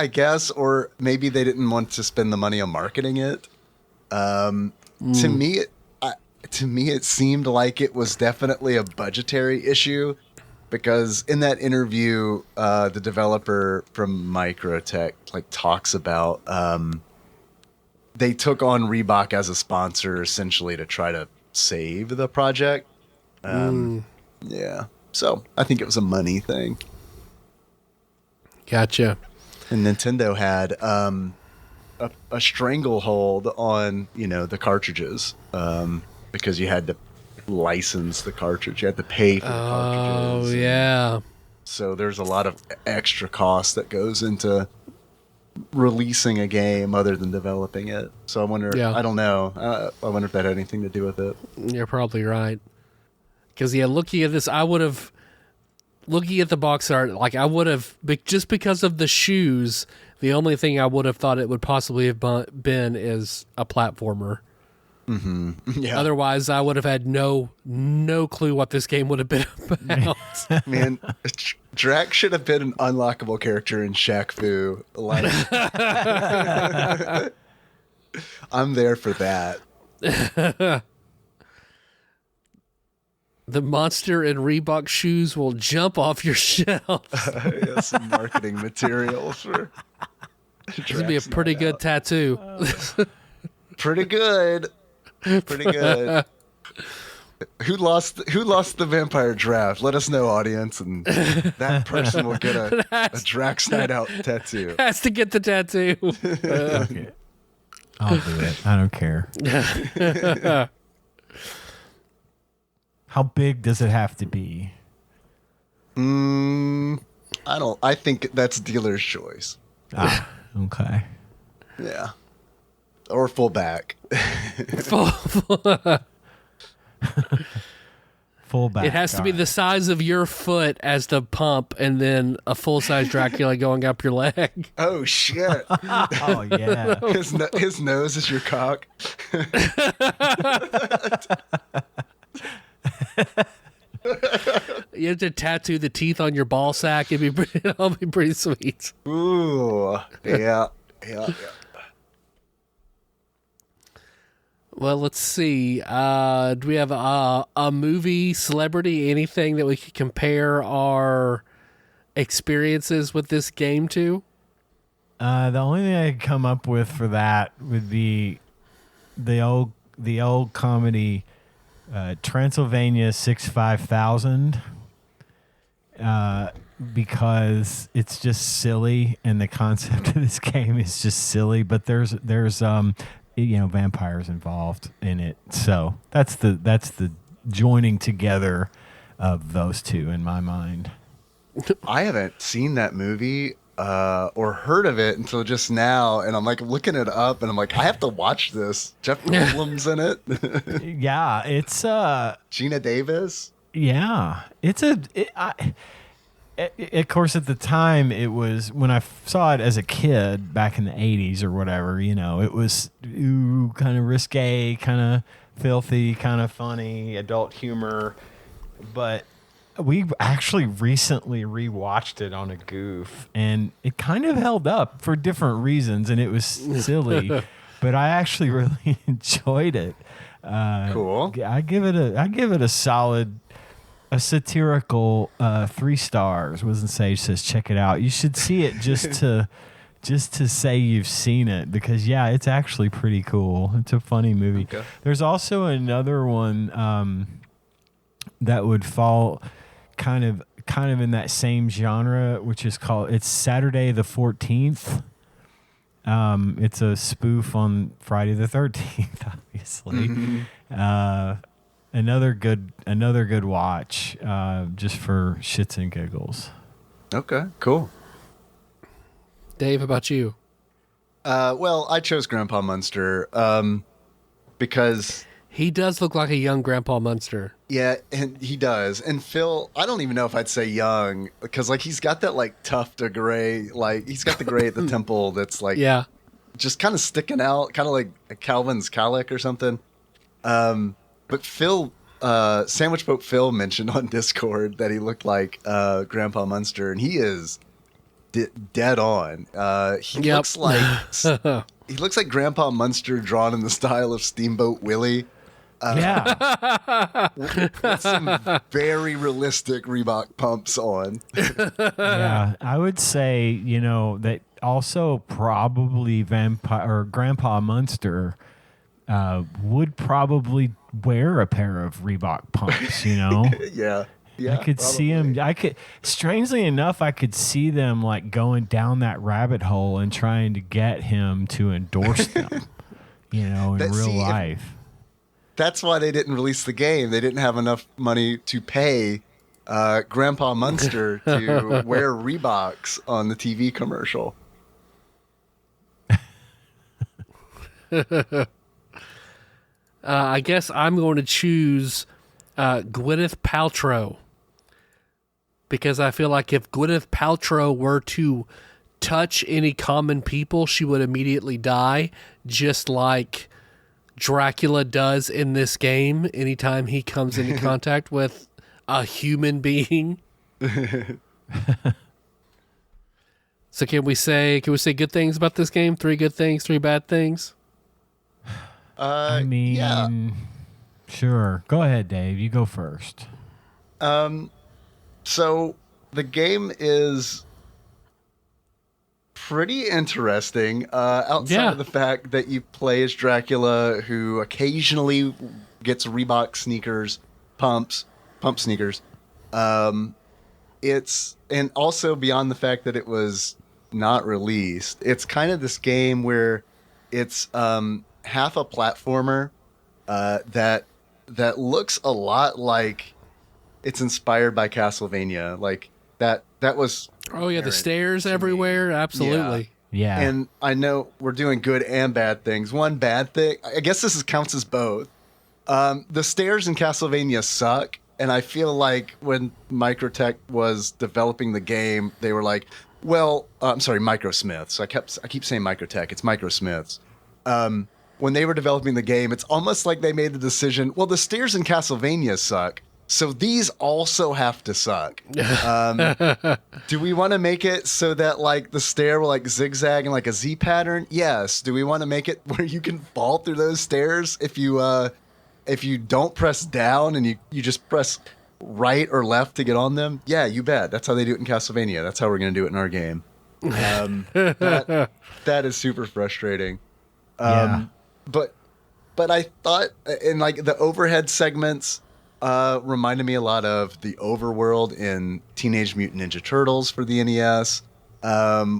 guess, or maybe they didn't want to spend the money on marketing it. To me, it seemed like it was definitely a budgetary issue, because in that interview, the developer from Microtech like talks about they took on Reebok as a sponsor essentially to try to save the project. Yeah, so I think it was a money thing. Gotcha. And Nintendo had a stranglehold on the cartridges because you had to license the cartridge. You had to pay for the cartridges. Oh, yeah. So there's a lot of extra cost that goes into releasing a game other than developing it. So I wonder, I don't know. I wonder if that had anything to do with it. You're probably right. Because, looking at this, looking at the box art, like I would have, just because of the shoes, the only thing I would have thought it would possibly have been is a platformer. Yeah. Otherwise, I would have had no clue what this game would have been about. Man, Drac should have been an unlockable character in Shaq Fu. Like, I'm there for that. The monster in Reebok shoes will jump off your shelf. Yeah, some marketing material for. This would be a pretty good tattoo. Pretty good. Pretty good. Who lost the vampire draft? Let us know, audience, and that person will get a Drax Night Out tattoo. Has to get the tattoo. Okay. I'll do it. I don't care. How big does it have to be? I think that's dealer's choice. Okay. Yeah. Or full back. Full back. It has to be the size of your foot as the pump, and then a full-size Dracula going up your leg. Oh shit! Oh yeah. His nose is your cock. You have to tattoo the teeth on your ball sack. It'll be pretty sweet. Ooh, yeah. Well, let's see. Do we have a movie, celebrity, anything that we could compare our experiences with this game to? The only thing I could come up with for that would be the old comedy Transylvania 65000, because it's just silly and the concept of this game is just silly. But there's vampires involved in it, so that's the joining together of those two in my mind. I haven't seen that movie. or heard of it until just now, and I'm like looking it up, and I'm like, I have to watch this. Jeff Goldblum's in it. Yeah, it's Gina Davis. yeah, of course, at the time, it was when I saw it as a kid back in the 80s or whatever, it was kind of risque, kind of filthy, kind of funny, adult humor. But we actually recently rewatched it on a goof, and it kind of held up for different reasons, and it was silly, but I actually really enjoyed it. Cool. I give it a solid. A satirical 3 stars. Wasn't Sage says check it out. You should see it just to say you've seen it, because it's actually pretty cool. It's a funny movie. Okay. There's also another one that would fall kind of in that same genre, which is it's Saturday the 14th. It's a spoof on Friday the 13th, obviously. Mm-hmm. Another good watch, just for shits and giggles. Okay, cool. Dave, how about you? Well, I chose Grandpa Munster because He does look like a young Grandpa Munster. yeah, and he does. And Phil, I don't even know if I'd say young, because like he's got that like tuft of gray, like he's got the gray at the temple that's like just kind of sticking out, kind of like a Calvin's cowlick or something. But Phil, Sandwich Pope Phil mentioned on Discord that he looked like Grandpa Munster, and he is dead on. He looks like Grandpa Munster drawn in the style of Steamboat Willie. Yeah. With some very realistic Reebok pumps on. Yeah. I would say, that also probably Grandpa Munster would probably wear a pair of Reebok pumps, Yeah. I could see him. Strangely enough, I could see them like going down that rabbit hole and trying to get him to endorse them, in real life. That's why they didn't release the game. They didn't have enough money to pay Grandpa Munster to wear Reeboks on the TV commercial. I guess I'm going to choose Gwyneth Paltrow, because I feel like if Gwyneth Paltrow were to touch any common people, she would immediately die, just like Dracula does in this game anytime he comes into contact with a human being. So can we say good things about this game? 3 good things, 3 bad things? Yeah. Sure. Go ahead, Dave. You go first. So the game is pretty interesting, outside of the fact that you play as Dracula, who occasionally gets Reebok sneakers, pump sneakers. It's, and also beyond the fact that it was not released, it's kind of this game where it's half a platformer that looks a lot like it's inspired by Castlevania. Like that was the stairs everywhere. Absolutely. Yeah. And I know we're doing good and bad things. One bad thing, I guess counts as both. The stairs in Castlevania suck, and I feel like when Microtech was developing the game, they were like, well, I'm sorry, Microsmiths. I keep saying Microtech. It's Microsmiths. When they were developing the game, it's almost like they made the decision, well, the stairs in Castlevania suck, so these also have to suck. Do we want to make it so that like the stair will like zigzag in like a Z pattern? Yes. Do we want to make it where you can fall through those stairs if you don't press down and you just press right or left to get on them? Yeah, you bet. That's how they do it in Castlevania. That's how we're going to do it in our game. That is super frustrating. But I thought, in like the overhead segments reminded me a lot of the overworld in Teenage Mutant Ninja Turtles for the NES,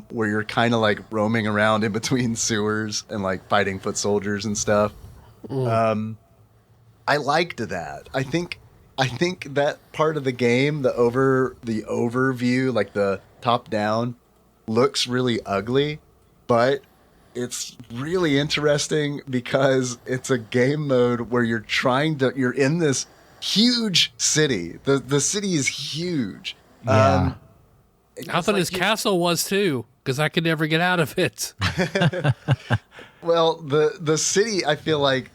where you're kind of like roaming around in between sewers and like fighting foot soldiers and stuff. I liked that. I think that part of the game, the overview, like the top down, looks really ugly, but it's really interesting because it's a game mode where you're in this huge city. The city is huge. Yeah. I thought his castle was too, because I could never get out of it. Well, the city, I feel like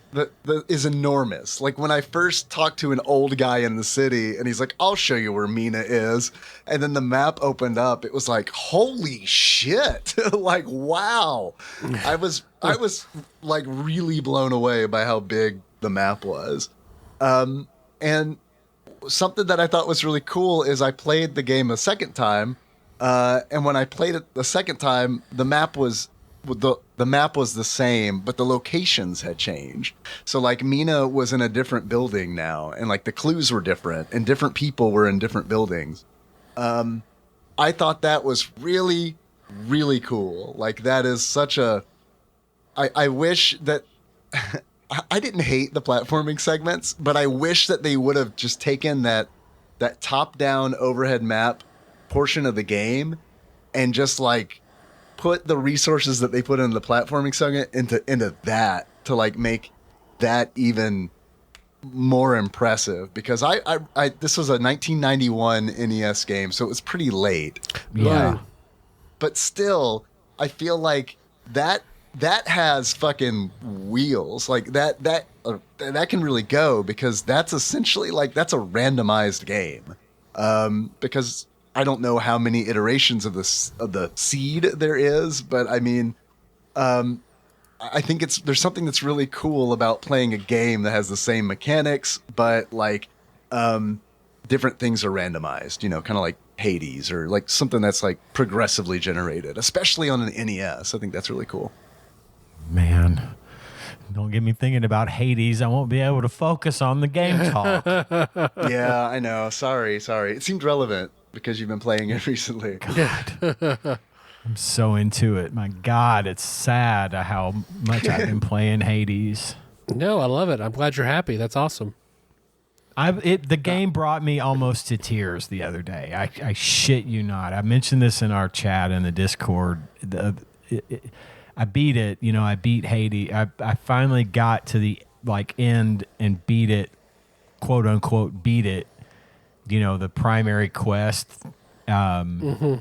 is enormous. Like when I first talked to an old guy in the city, and he's like, "I'll show you where Mina is," and then the map opened up. It was like, "Holy shit!" Like, wow. I was like really blown away by how big the map was. And something that I thought was really cool is I played the game a second time, and when I played it the second time, the map was the same, but the locations had changed. So like Mina was in a different building now, and like the clues were different, and different people were in different buildings. I thought that was really, really cool. Like that is such a. I wish that. I didn't hate the platforming segments, but I wish that they would have just taken that top-down overhead map portion of the game and just like put the resources that they put in the platforming segment into that to like make that even more impressive, because I this was a 1991 NES game, so it was pretty late. Yeah. But still, I feel like that has fucking wheels. Like that can really go, because that's essentially like that's a randomized game. Because I don't know how many iterations of the seed there is, but I mean, I think there's something that's really cool about playing a game that has the same mechanics, but like different things are randomized. You know, kind of like Hades, or like something that's like progressively generated, especially on an NES. I think that's really cool. Man, don't get me thinking about Hades. I won't be able to focus on the game talk. Yeah, I know. Sorry. It seemed relevant because you've been playing it recently. God. I'm so into it. My God, it's sad how much I've been playing Hades. No, I love it. I'm glad you're happy. That's awesome. The game brought me almost to tears the other day. I shit you not. I mentioned this in our chat in the Discord. I beat it. You know, I beat Hades. I finally got to the like end and beat it, quote unquote, beat it. You know, the primary quest. And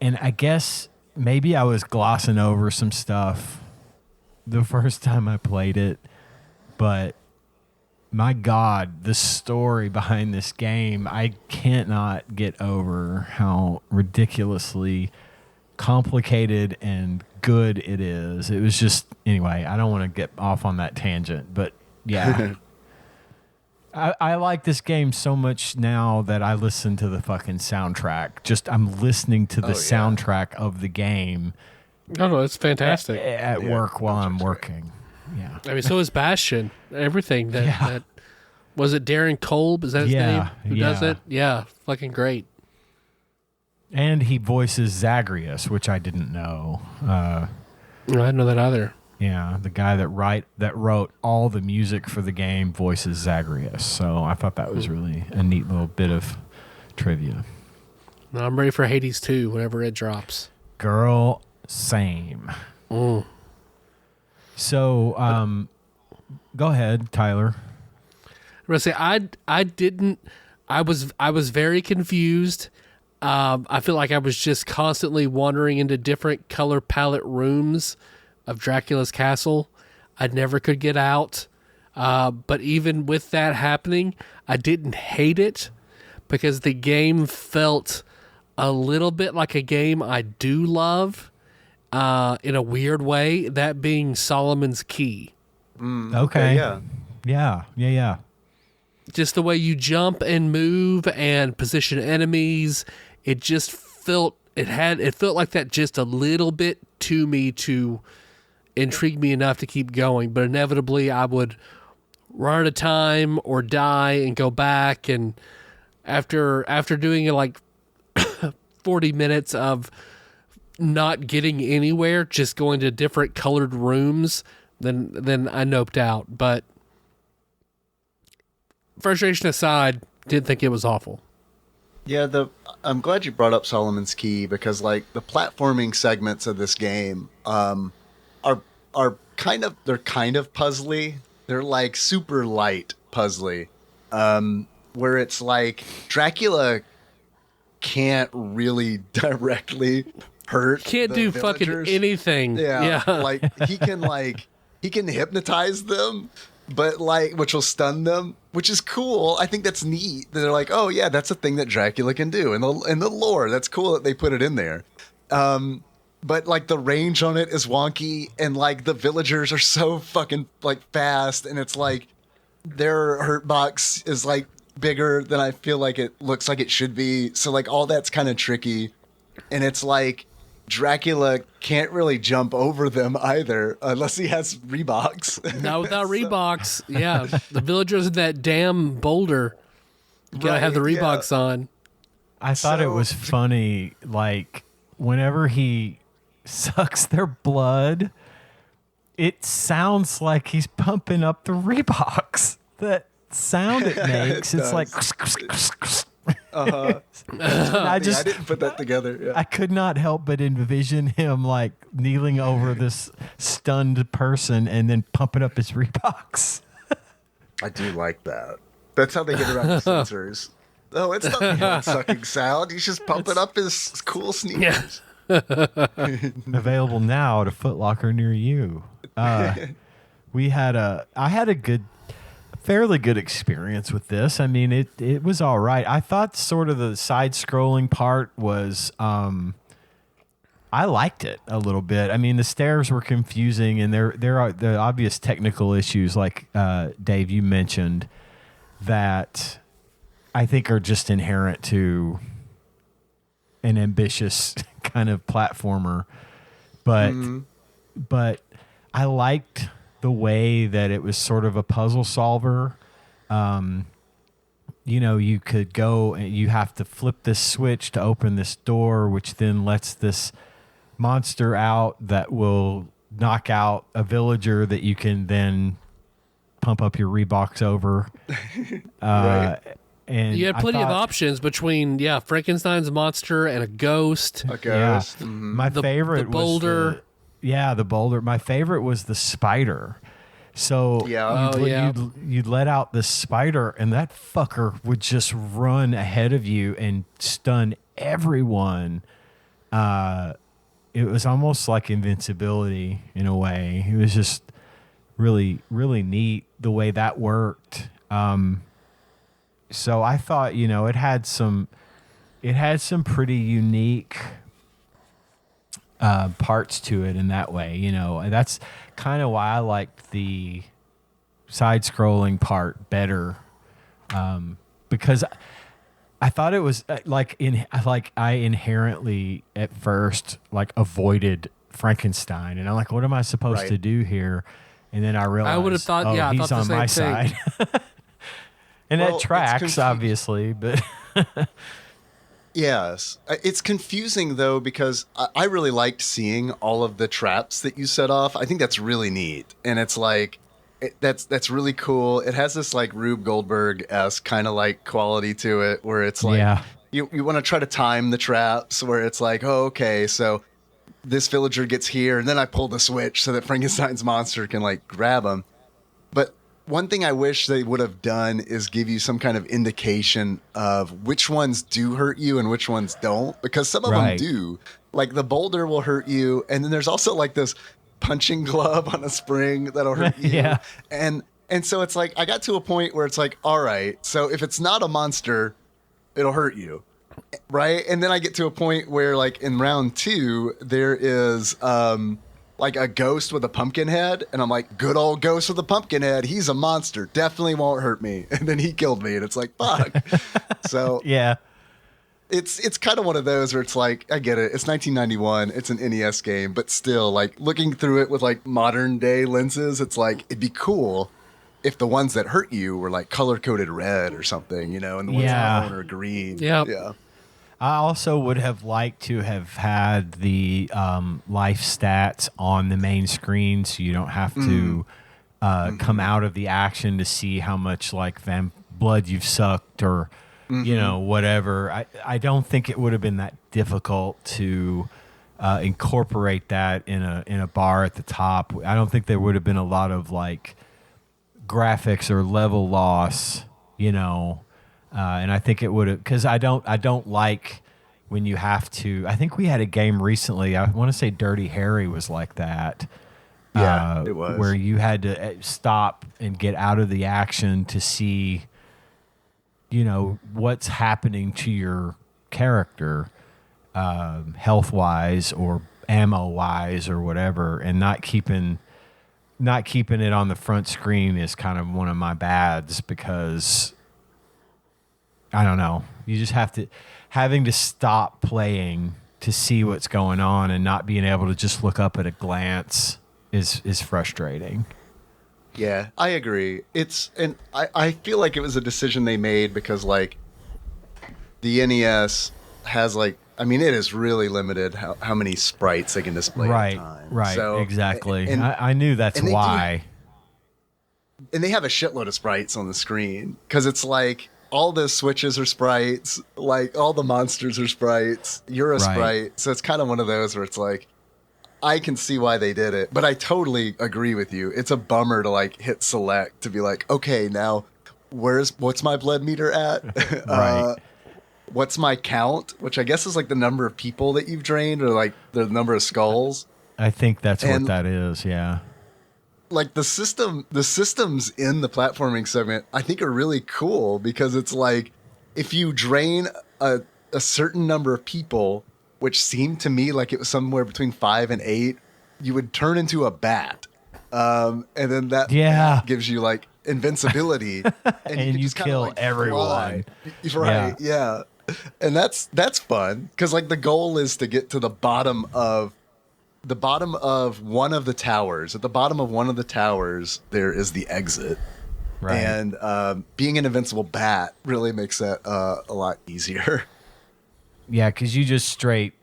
I guess maybe I was glossing over some stuff the first time I played it, but my God, the story behind this game, I cannot get over how ridiculously complicated and good it is. It was just, anyway, I don't want to get off on that tangent, but yeah. I like this game so much now that I listen to the fucking soundtrack. Just I'm listening to the soundtrack of the game. No, it's fantastic. At work while I'm working. Yeah. I mean, so is Bastion. Everything that was it. Darren Kolb, is that his name? Who does it? Yeah, fucking great. And he voices Zagreus, which I didn't know. I didn't know that either. Yeah, the guy that wrote all the music for the game voices Zagreus. So I thought that was really a neat little bit of trivia. No, I'm ready for Hades 2 whenever it drops. Girl, same. So, go ahead, Tyler. I was gonna say I was very confused. I feel like I was just constantly wandering into different color palette rooms of Dracula's castle. I never could get out. But even with that happening, I didn't hate it, because the game felt a little bit like a game I do love, in a weird way, that being Solomon's Key. Okay. Yeah. Just the way you jump and move and position enemies, it just felt like that just a little bit to me to intrigue me enough to keep going. But inevitably I would run out of time or die and go back, and after doing like 40 minutes of not getting anywhere, just going to different colored rooms, then I noped out. But frustration aside, didn't think it was awful. Yeah, I'm glad you brought up Solomon's Key because like the platforming segments of this game are they're kind of puzzly. They're like super light puzzly. Where it's like Dracula can't really directly hurt Can't the do fucking villagers. anything. Yeah, like he can hypnotize them, but like which will stun them, which is cool. I think that's neat. They're like, oh yeah, that's a thing that Dracula can do in the lore. That's cool that they put it in there. But like the range on it is wonky, and like the villagers are so fucking like fast, and it's like their hurt box is like bigger than I feel like it looks like it should be. So like all that's kind of tricky, and it's like Dracula can't really jump over them either unless he has Reeboks. Not without Reeboks. Yeah, the villagers in that damn boulder. You gotta have the Reeboks on. I thought it was funny, like whenever he sucks their blood, it sounds like he's pumping up the Reeboks. That sound it makes, it's like. I didn't put that together. Yeah. I could not help but envision him like kneeling over this stunned person and then pumping up his Reeboks. I do like that. That's how they get around the censors. Oh, it's not the sucking sound. He's just pumping up his cool sneakers. Available now at a Foot Locker near you. I had a fairly good experience with this. I mean, it was all right. I thought sort of the side-scrolling part was, I liked it a little bit. I mean, the stairs were confusing, and there are the obvious technical issues, like Dave, you mentioned, that I think are just inherent to an ambitious kind of platformer. But I liked the way that it was sort of a puzzle solver. You could go and you have to flip this switch to open this door, which then lets this monster out that will knock out a villager that you can then pump up your Reeboks over. Right. And You had plenty of options between Frankenstein's monster and a ghost. A ghost. Yeah. My favorite the boulder. was the boulder. My favorite was the spider. So you'd let out the spider, and that fucker would just run ahead of you and stun everyone. It was almost like invincibility in a way. It was just really, really neat the way that worked. So I thought, it had some pretty unique parts to it in that way. And that's kind of why I liked the side-scrolling part better, because I thought it was I inherently at first avoided Frankenstein, and I'm like, what am I supposed to do here? And then I realized I would have thought, I he's thought the on my same thing. side. And that tracks, obviously, but yes, it's confusing though because I really liked seeing all of the traps that you set off. I think that's really neat, and it's like that's really cool. It has this like Rube Goldberg-esque kind of like quality to it, where it's like you want to try to time the traps, where it's like, oh, okay, so this villager gets here, and then I pull the switch so that Frankenstein's monster can like grab him. But one thing I wish they would have done is give you some kind of indication of which ones do hurt you and which ones don't, because some of them do. Like the boulder will hurt you, and then there's also like this punching glove on a spring that'll hurt you. Yeah. And so it's like I got to a point where it's like, all right, so if it's not a monster, it'll hurt you. Right? And then I get to a point where like in round 2, there is like a ghost with a pumpkin head, and I'm like, good old ghost with a pumpkin head, he's a monster, definitely won't hurt me. And then he killed me, and it's like, fuck. So yeah, it's kind of one of those where it's like, I get it, it's 1991, it's an NES game, but still, like looking through it with like modern day lenses, it's like it'd be cool if the ones that hurt you were like color coded red or something, and the ones that don't are green. Yeah. I also would have liked to have had the life stats on the main screen, so you don't have to come out of the action to see how much like blood you've sucked or you know, whatever. I don't think it would have been that difficult to incorporate that in a bar at the top. I don't think there would have been a lot of like graphics or level loss, you know. And I think it would have, because I don't like when you have to. I think we had a game recently. I want to say Dirty Harry was like that. Yeah, it was. Where you had to stop and get out of the action to see, you know, what's happening to your character, health wise or ammo wise or whatever, and not keeping it on the front screen is kind of one of my bads, because I don't know. You just having to stop playing to see what's going on and not being able to just look up at a glance is frustrating. Yeah, I agree. I feel like it was a decision they made because like the NES has like, I mean, it is really limited how many sprites they can display at a time. Right, so, exactly. And I knew that's why. And they have a shitload of sprites on the screen because it's like all the switches are sprites, like all the monsters are sprites. You're a sprite, so it's kind of one of those where it's like, I can see why they did it, but I totally agree with you. It's a bummer to like hit select to be like, okay, now what's my blood meter at? Right. What's my count? Which I guess is like the number of people that you've drained, or like the number of skulls. I think that's what that is. Yeah. Like the systems in the platforming segment, I think are really cool because it's like if you drain a certain number of people, which seemed to me like it was somewhere between 5 and 8, you would turn into a bat. And then that gives you like invincibility, and you kill like everyone. Right. Yeah. And that's fun. Cause like the goal is to get to the bottom of one of the towers. At the bottom of one of the towers, there is the exit. Right. And being an invincible bat really makes that a lot easier. Yeah, because you just straight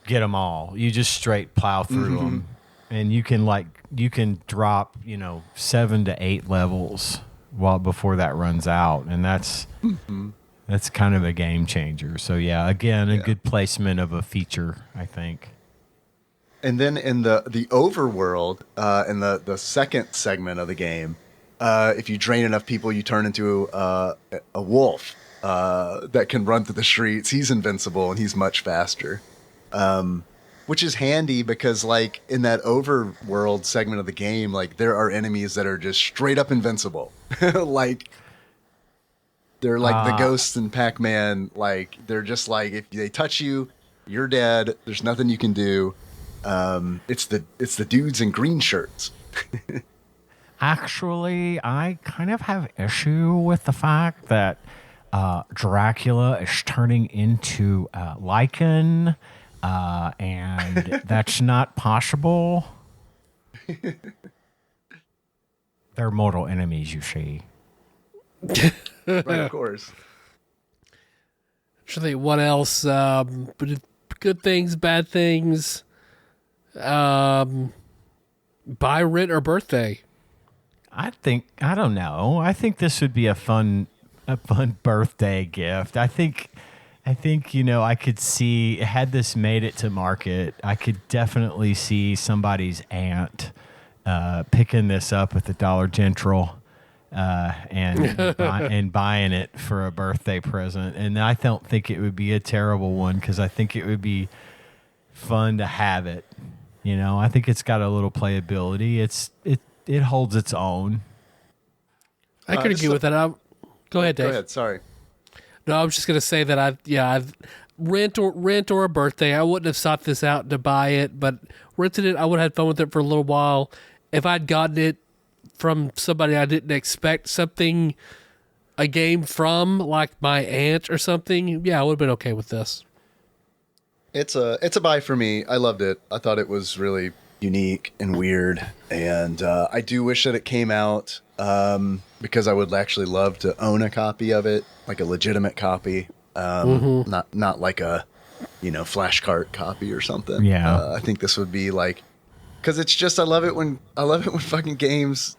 get them all. You just straight plow through them, and you can drop 7 to 8 levels before that runs out, and that's kind of a game changer. So yeah, again, a good placement of a feature, I think. And then in the overworld, in the second segment of the game, if you drain enough people, you turn into a wolf. That can run through the streets. He's invincible and he's much faster, which is handy because like in that overworld segment of the game, like there are enemies that are just straight up invincible. Like they're like the ghosts in Pac-Man. Like they're just like, if they touch you, you're dead. There's nothing you can do. It's the dudes in green shirts. Actually, I kind of have issue with the fact that Dracula is turning into lichen, and that's not possible. They're mortal enemies, you see. Right, of course. Trying to think what else. Good things, bad things. Buy, rent, or birthday. I don't know. I think this would be a fun birthday gift. I think I could see, had this made it to market, I could definitely see somebody's aunt picking this up at the Dollar General and buying it for a birthday present. And I don't think it would be a terrible one because I think it would be fun to have it. I think it's got a little playability. It holds its own. I could agree with that. Go ahead, Dave. Go ahead. Sorry. No, I was just gonna say that I've rent or a birthday. I wouldn't have sought this out to buy it, but rented it. I would have had fun with it for a little while. If I'd gotten it from somebody I didn't expect a game from, like my aunt or something, I would have been okay with this. It's a buy for me. I loved it. I thought it was really unique and weird, and I do wish that it came out because I would actually love to own a copy of it, like a legitimate copy, not like a flash cart copy or something. I think this would be like, because it's just I love it when fucking games,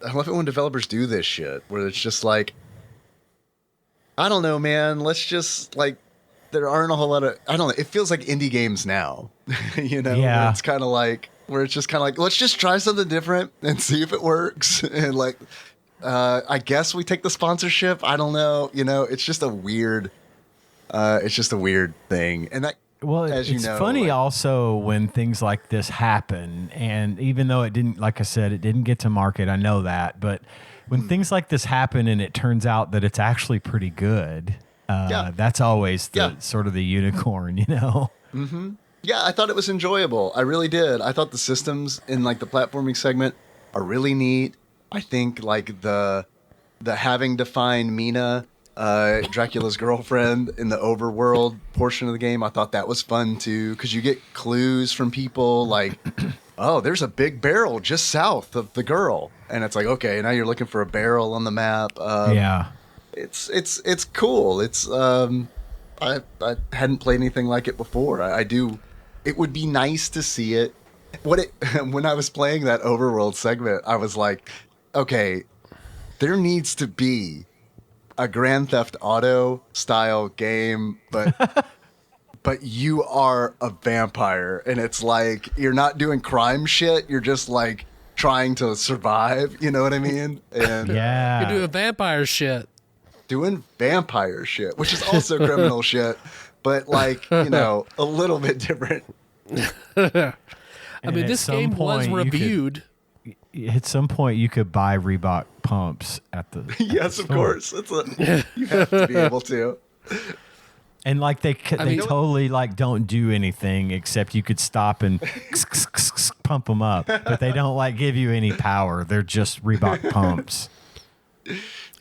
I love it when developers do this shit where it's just like I don't know, man. Let's just like, there aren't a whole lot of, I don't know. It feels like indie games now, you know, Yeah. where it's kind of like, let's just try something different and see if it works. And like, I guess we take the sponsorship. I don't know. You know, it's just a weird thing. And that, Well, as you it's know, funny like, also when things like this happen, and even though it didn't, like I said, it didn't get to market, I know that, but when things like this happen and it turns out that it's actually pretty good, Yeah. that's always the Yeah. sort of the unicorn, you know? yeah, I thought it was enjoyable. I really did. I thought the systems in like the platforming segment are really neat. I think like the having to find Mina, Dracula's girlfriend, in the overworld portion of the game, I thought that was fun too, because you get clues from people like, oh, there's a big barrel just south of the girl, and it's like, okay, now you're looking for a barrel on the map. Yeah. It's cool. I hadn't played anything like it before. I do. It would be nice to see it. When I was playing that overworld segment, I was like, okay, there needs to be a Grand Theft Auto style game, but you are a vampire, and it's like you're not doing crime shit. You're just like trying to survive. You know what I mean? And Yeah. You do a vampire shit. doing vampire shit, which is also criminal shit, but like, you know, a little bit different. I And mean, at this some game was point you could- reviewed. At some point, you could buy Reebok pumps at the Yes, of store. course. You have to be able to. And like they mean- totally like don't do anything except you could stop and pump them up, but they don't like give you any power. They're just Reebok pumps.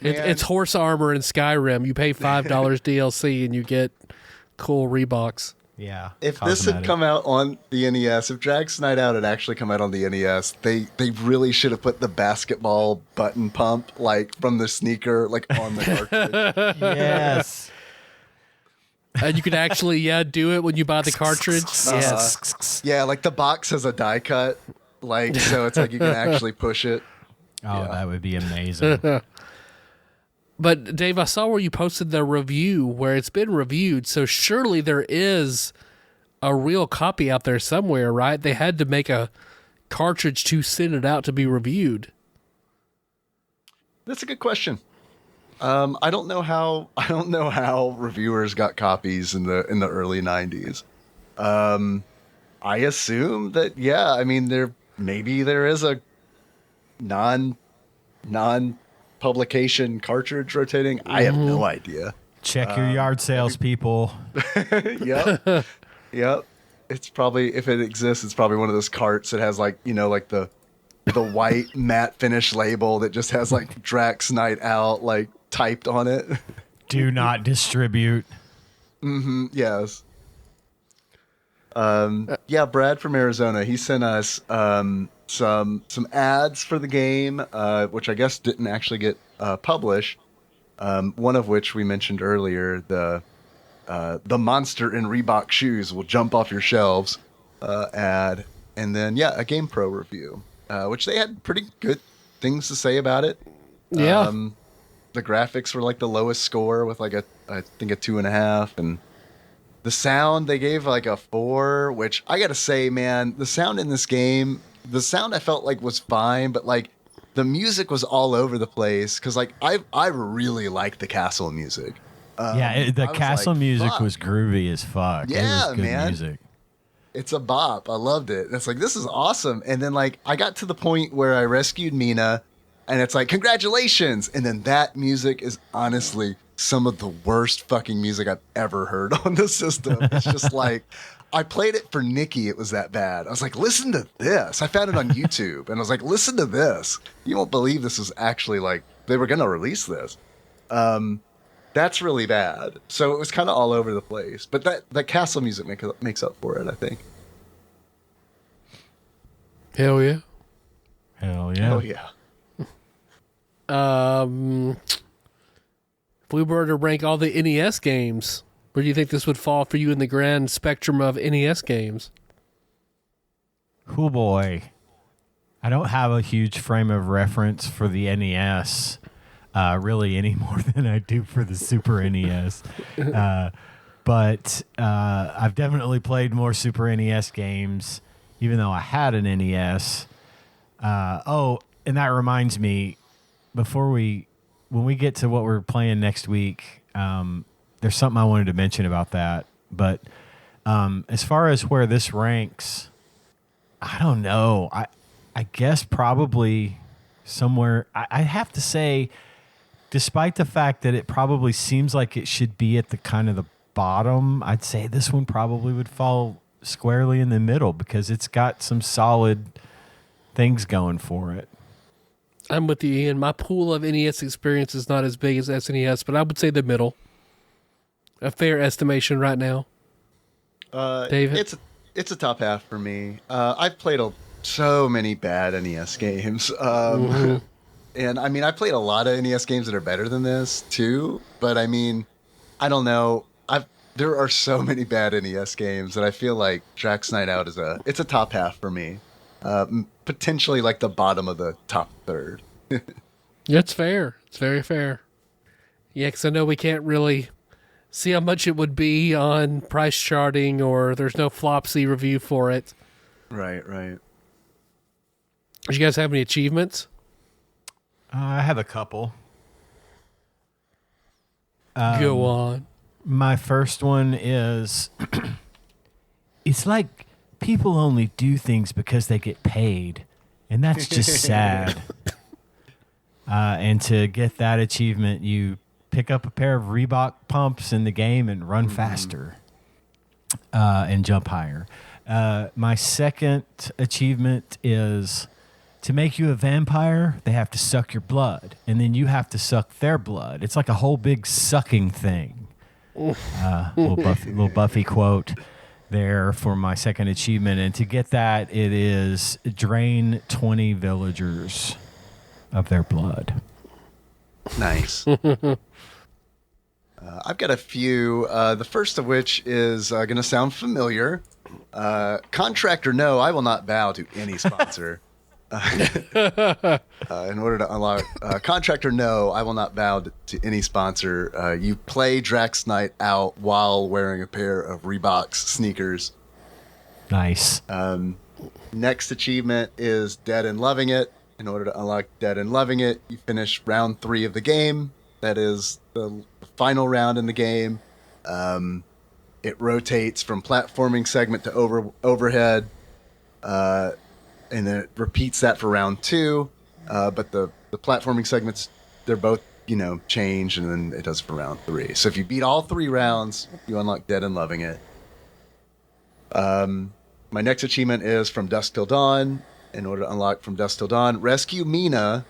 It's horse armor in Skyrim. You pay $5 DLC and you get cool Reeboks. Yeah. If this had come out on the NES, if Drag's Night Out had actually come out on the NES, they really should have put the basketball button pump like from the sneaker like on the cartridge. Yes. And you can actually, do it when you buy the cartridge. Yes. Yeah, like the box has a die cut, like so it's like you can actually push it. Oh, that would be amazing. But Dave, I saw where you posted the review where it's been reviewed. So surely there is a real copy out there somewhere, right? They had to make a cartridge to send it out to be reviewed. That's a good question. I don't know how reviewers got copies in the early 90s. I assume that I mean there is a non publication cartridge rotating. I have no idea. Check your yard sales, people. Yep. Yep. It's probably, if it exists, it's probably one of those carts that has like, you know, like the white matte finish label that just has like Drac's Night Out like typed on it. Do not distribute. Yes. Brad from Arizona, he sent us some ads for the game, which I guess didn't actually get published. One of which we mentioned earlier, the monster in Reebok shoes will jump off your shelves ad, and then a GamePro review, which they had pretty good things to say about it. Yeah. The graphics were like the lowest score with like I think a 2.5, and the sound they gave like a 4, which I gotta say, man, the sound in this game, the sound I felt like was fine, but like the music was all over the place because like I really like the castle music. The was castle like, music fuck. was groovy as fuck. It Yeah, was good man. music. It's a bop. I loved it. It's like, this is awesome. And then like I got to the point where I rescued Mina, and it's like, congratulations. And then that music is honestly some of the worst fucking music I've ever heard on the system. It's just like, I played it for Nikki. It was that bad. I was like, listen to this. I found it on YouTube, and I was like, listen to this. You won't believe this was actually like, they were going to release this. That's really bad. So it was kind of all over the place. But that castle music makes up for it, I think. Hell yeah. Hell yeah. Oh, yeah. If we were to rank all the NES games, where do you think this would fall for you in the grand spectrum of NES games? Oh boy. I don't have a huge frame of reference for the NES. really any more than I do for the Super NES. But I've definitely played more Super NES games, even though I had an NES. And that reminds me, when we get to what we're playing next week, there's something I wanted to mention about that. But as far as where this ranks, I don't know. I guess probably somewhere. I have to say, despite the fact that it probably seems like it should be at the kind of the bottom, I'd say this one probably would fall squarely in the middle because it's got some solid things going for it. I'm with you, Ian. My pool of NES experience is not as big as SNES, but I would say the middle. A fair estimation right now. David? It's a top half for me. I've played so many bad NES games. And I mean, I played a lot of NES games that are better than this too. But I mean, I don't know. There are so many bad NES games that I feel like Drac's Night Out it's a top half for me. Potentially like the bottom of the top third. That's fair. It's very fair. Yeah, because I know we can't really see how much it would be on price charting, or there's no Flopsy review for it. Right. Did you guys have any achievements? I have a couple. Go on. My first one is it's like people only do things because they get paid, and that's just sad. And to get that achievement, you pick up a pair of Reebok pumps in the game and run faster and jump higher. My second achievement is to make you a vampire, they have to suck your blood, and then you have to suck their blood. It's like a whole big sucking thing. Little Buffy quote there for my second achievement. And to get that, it is drain 20 villagers of their blood. Nice. I've got a few. The first of which is going to sound familiar. Contractor, no, I will not bow to any sponsor. In order to unlock Contractor, no, I will not bow to any sponsor. You play Drac's Night Out while wearing a pair of Reebok sneakers. Nice. Next achievement is Dead and Loving It. In order to unlock Dead and Loving It, you finish round 3 of the game. That is the final round in the game. It rotates from platforming segment to overhead. And then it repeats that for round 2. But the platforming segments, they're both, changed, and then it does it for round 3. So if you beat all 3 rounds, you unlock Dead and Loving It. My next achievement is From Dusk Till Dawn. In order to unlock From Dusk Till Dawn, rescue Mina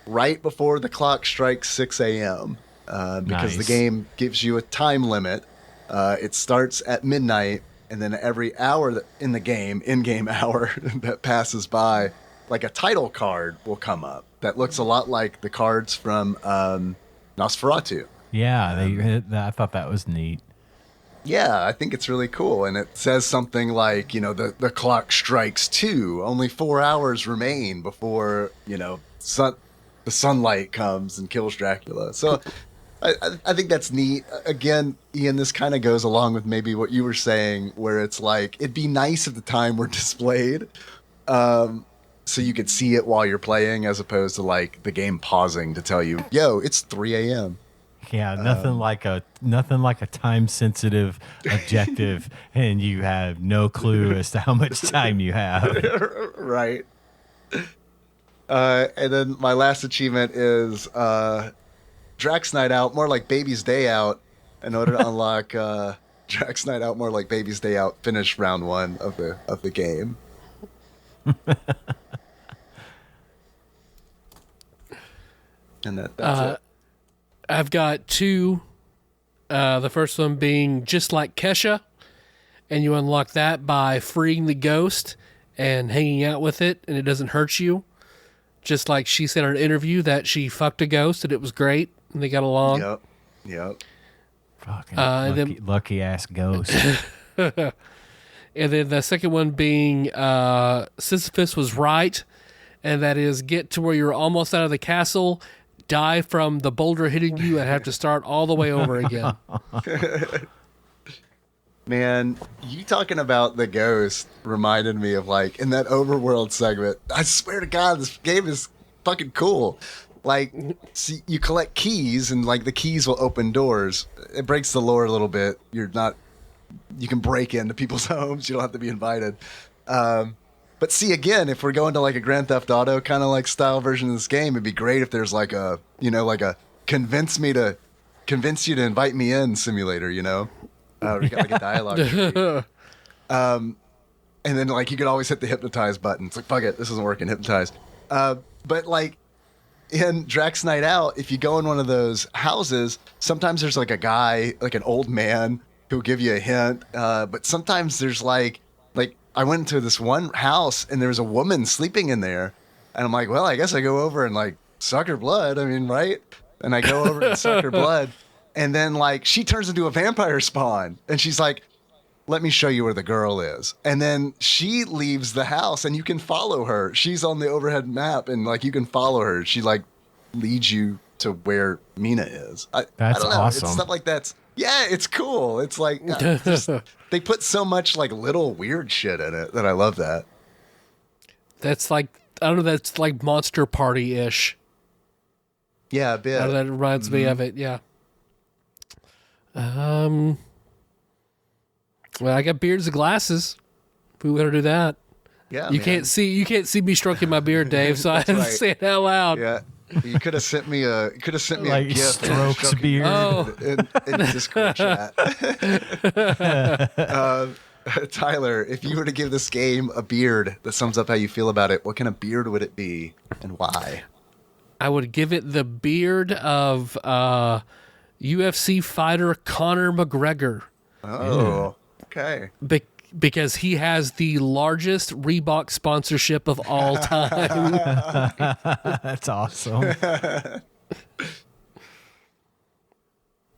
right before the clock strikes 6 a.m. Because the game gives you a time limit. It starts at midnight, and then every hour in the game, in-game hour that passes by, like a title card will come up that looks a lot like the cards from Nosferatu. Yeah, I thought that was neat. Yeah, I think it's really cool. And it says something like, the clock strikes 2. Only 4 hours remain before, the sunlight comes and kills Dracula. So I think that's neat. Again, Ian, this kind of goes along with maybe what you were saying, where it's like, it'd be nice if the time were displayed so you could see it while you're playing, as opposed to like the game pausing to tell you, yo, it's 3 a.m. Yeah, nothing like a time sensitive objective, and you have no clue as to how much time you have. Right. And then my last achievement is Drac's Night Out, more like Baby's Day Out. In order to unlock Drac's Night Out, more like Baby's Day Out, finish round 1 of the game. And that's it. I've got 2. The first one being Just Like Kesha, and you unlock that by freeing the ghost and hanging out with it, and it doesn't hurt you. Just like she said in an interview that she fucked a ghost and it was great and they got along. Yep. Fucking lucky ass ghost. And then the second one being Sisyphus was right, and that is get to where you're almost out of the castle, die from the boulder hitting you and have to start all the way over again. Man, you talking about the ghost reminded me of like in that overworld segment. I swear to God, this game is fucking cool. Like, see, you collect keys and like the keys will open doors. It breaks the lore a little bit. You can break into people's homes. You don't have to be invited. But see, again, if we're going to like a Grand Theft Auto kind of like style version of this game, it'd be great if there's like a, like a convince you to invite me in simulator, we got like a dialogue tree. And then like you could always hit the hypnotize button. It's like, fuck it, this isn't working, hypnotize. But like in Drac's Night Out, if you go in one of those houses, sometimes there's like a guy, like an old man, who'll give you a hint. But sometimes there's like I went into this one house and there was a woman sleeping in there. And I'm like, well, I guess I go over and like suck her blood. I mean, right? And I go over and suck her blood. And then like she turns into a vampire spawn. And she's like, let me show you where the girl is. And then she leaves the house and you can follow her. She's on the overhead map and like you can follow her. She like leads you to where Mina is. I don't know. Awesome. It's stuff like that's, yeah, it's cool. It's like, they put so much like little weird shit in it that I love that. That's like, I don't know, that's like Monster Party-ish. Yeah, a bit. That reminds me of it, yeah. Well, I got beards and glasses. If we want to do that. Yeah, you can't see me stroking my beard, Dave, so I had to say it out loud. Yeah. You could have sent me a like gift. Strokes beard. In Discord chat. Tyler, if you were to give this game a beard that sums up how you feel about it, what kind of beard would it be and why? I would give it the beard of UFC fighter Conor McGregor. Oh, okay. Because he has the largest Reebok sponsorship of all time. That's awesome.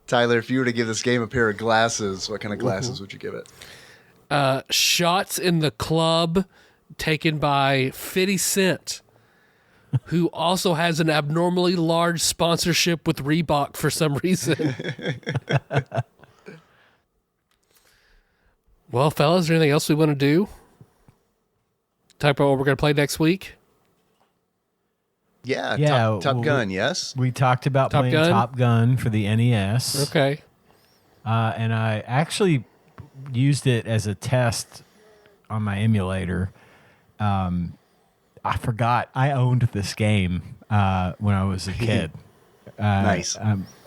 Tyler, if you were to give this game a pair of glasses, what kind of glasses would you give it? Shots in the Club, taken by 50 Cent, who also has an abnormally large sponsorship with Reebok for some reason. Well, fellas, is there anything else we want to do? Talk about what we're going to play next week? Yeah, Top Gun, yes? We talked about playing Top Gun for the NES. Okay. And I actually used it as a test on my emulator. I forgot I owned this game when I was a kid. Nice.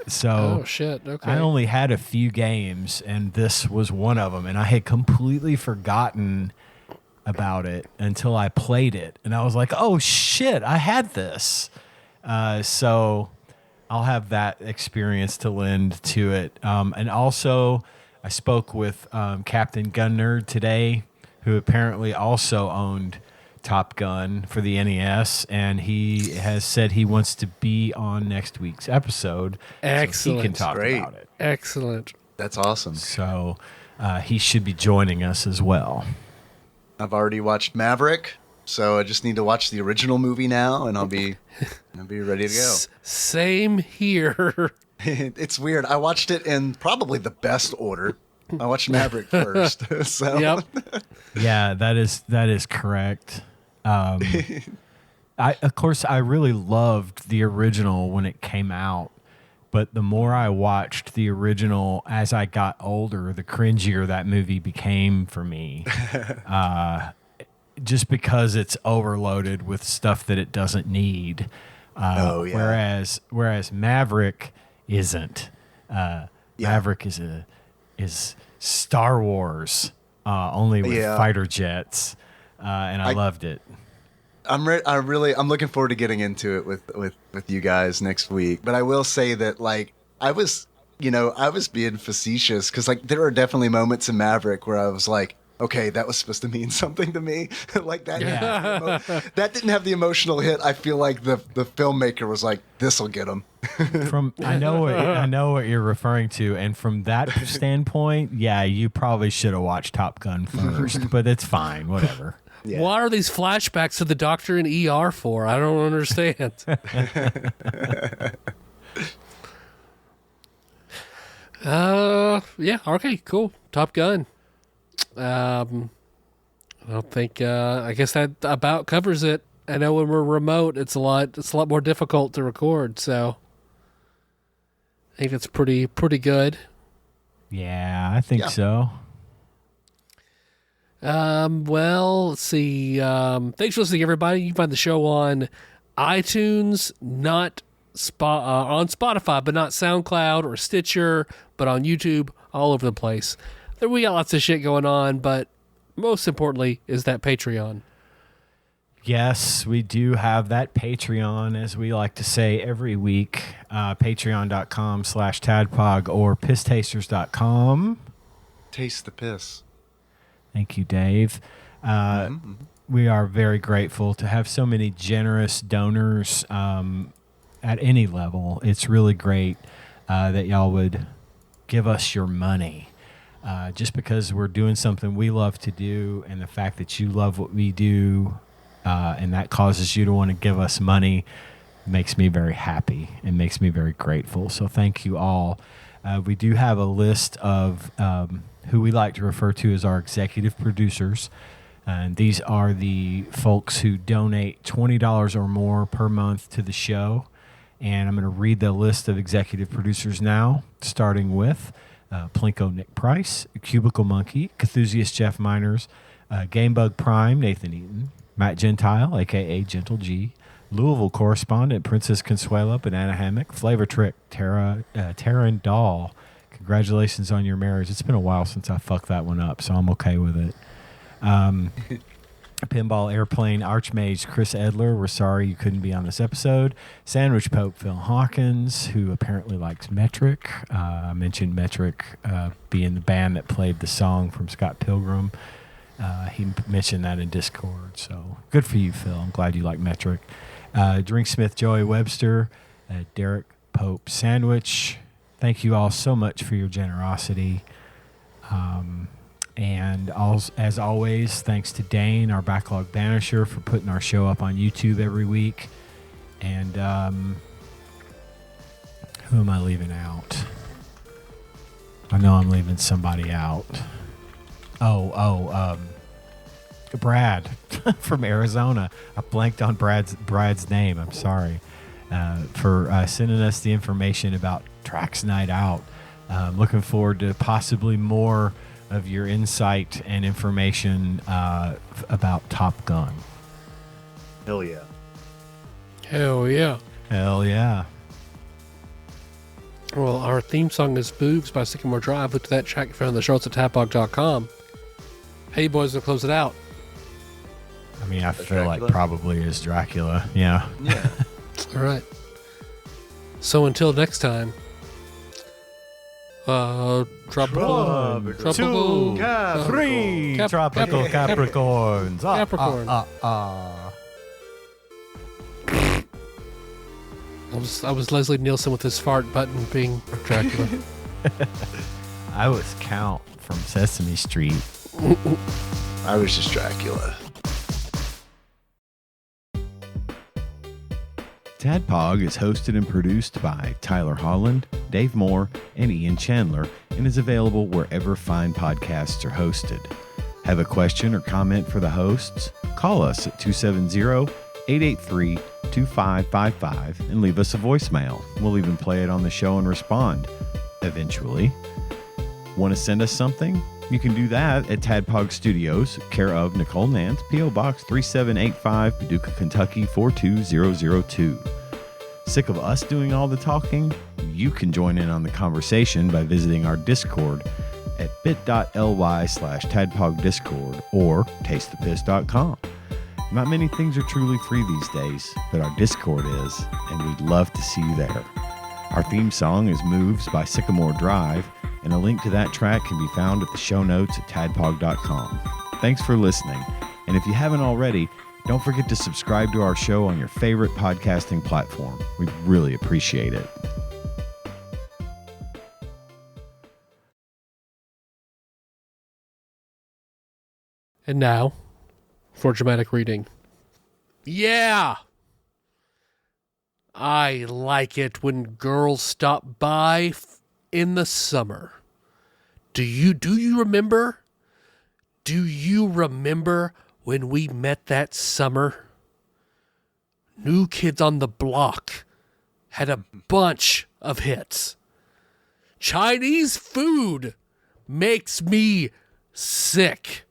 So oh, shit. Okay. I only had a few games, and this was one of them. And I had completely forgotten about it until I played it. And I was like, oh, shit, I had this. So I'll have that experience to lend to it. And also, I spoke with Captain Gun Nerd today, who apparently also owned Top Gun for the NES, and he has said he wants to be on next week's episode. Excellent. So he can talk about it. Excellent. That's awesome. So he should be joining us as well. I've already watched Maverick, so I just need to watch the original movie now, and I'll be ready to go. Same here. It's weird. I watched it in probably the best order. I watched Maverick first. So. Yep. Yeah, that is correct. Of course, I really loved the original when it came out, but the more I watched the original as I got older, the cringier that movie became for me. Just because it's overloaded with stuff that it doesn't need. Whereas Maverick isn't. Maverick is Star Wars, only with fighter jets, and I loved it. I'm looking forward to getting into it with you guys next week. But I will say that like I was being facetious because like there are definitely moments in Maverick where I was like, okay, that was supposed to mean something to me. Like that. Yeah. That didn't have the emotional hit. I feel like the filmmaker was like, this will get him. I know what you're referring to, and from that standpoint, yeah, you probably should have watched Top Gun first, but it's fine, whatever. Yeah. What are these flashbacks to the doctor in ER for? I don't understand. Yeah, okay, cool. Top Gun. I don't think I guess that about covers it. I know when we're remote it's a lot more difficult to record, so I think it's pretty good. Yeah, I think Yeah. so. Well, let's see. Thanks for listening, everybody. You can find the show on iTunes, not on Spotify, but not SoundCloud or Stitcher, but on YouTube, all over the place. We got lots of shit going on, but most importantly is that Patreon. Yes, we do have that Patreon, as we like to say every week. Patreon.com/TADPOG or pisstasters.com. Taste the piss. Thank you, Dave. We are very grateful to have so many generous donors at any level. It's really great that y'all would give us your money. Just because we're doing something we love to do, and the fact that you love what we do, and that causes you to want to give us money, makes me very happy and makes me very grateful. So thank you all. We do have a list of who we like to refer to as our executive producers. And these are the folks who donate $20 or more per month to the show. And I'm going to read the list of executive producers now, starting with Plinko Nick Price, Cubicle Monkey, Cthusiast Jeff Miners, Gamebug Prime Nathan Eaton, Matt Gentile, a.k.a. Gentle G, Louisville correspondent Princess Consuelo, Banana Hammock, Flavor Trick, Tara and Doll. Congratulations on your marriage. It's been a while since I fucked that one up, so I'm okay with it. Pinball Airplane Archmage Chris Edler, we're sorry you couldn't be on this episode. Sandwich Pope Phil Hawkins, who apparently likes Metric. I mentioned Metric being the band that played the song from Scott Pilgrim. He mentioned that in Discord, so good for you, Phil. I'm glad you like Metric. Drinksmith Joey Webster, Derek Pope Sandwich. Thank you all so much for your generosity. And as always, thanks to Dane, our backlog banisher, for putting our show up on YouTube every week. And who am I leaving out? I know I'm leaving somebody out. Brad from Arizona. I blanked on Brad's name. I'm sorry. For sending us the information about Drac's Night Out. Looking forward to possibly more of your insight and information about Top Gun. Hell yeah. Hell yeah. Hell yeah. Well, our theme song is Moves by Sycamore Drive. Look to that track found in the shorts at TADPOG.com. Hey, boys, we'll close it out. I mean, I feel Dracula? like probably is Dracula. Yeah. Yeah. All right. So until next time, tropical, Two, three, tropical Capricorns. Capricorn. I was Leslie Nielsen with his fart button being Dracula. I was Count from Sesame Street. I was just Dracula. TADPOG is hosted and produced by Tyler Holland, Dave Moore, and Ian Chandler, and is available wherever fine podcasts are hosted. Have a question or comment for the hosts? Call us at 270-883-2555 and leave us a voicemail. We'll even play it on the show and respond eventually. Want to send us something? You can do that at TADPOG Studios, care of Nicole Nance, P.O. Box 3785, Paducah, Kentucky 42002. Sick of us doing all the talking? You can join in on the conversation by visiting our Discord at bit.ly/TADPOG Discord or tastethepiss.com. Not many things are truly free these days, but our Discord is, and we'd love to see you there. Our theme song is Moves by Sycamore Drive, and a link to that track can be found at the show notes at tadpog.com. Thanks for listening, and if you haven't already, don't forget to subscribe to our show on your favorite podcasting platform. We'd really appreciate it. And now, for dramatic reading. Yeah! I like it when girls stop by in the summer. Do you remember? Do you remember when we met that summer? New Kids on the Block had a bunch of hits. Chinese food makes me sick.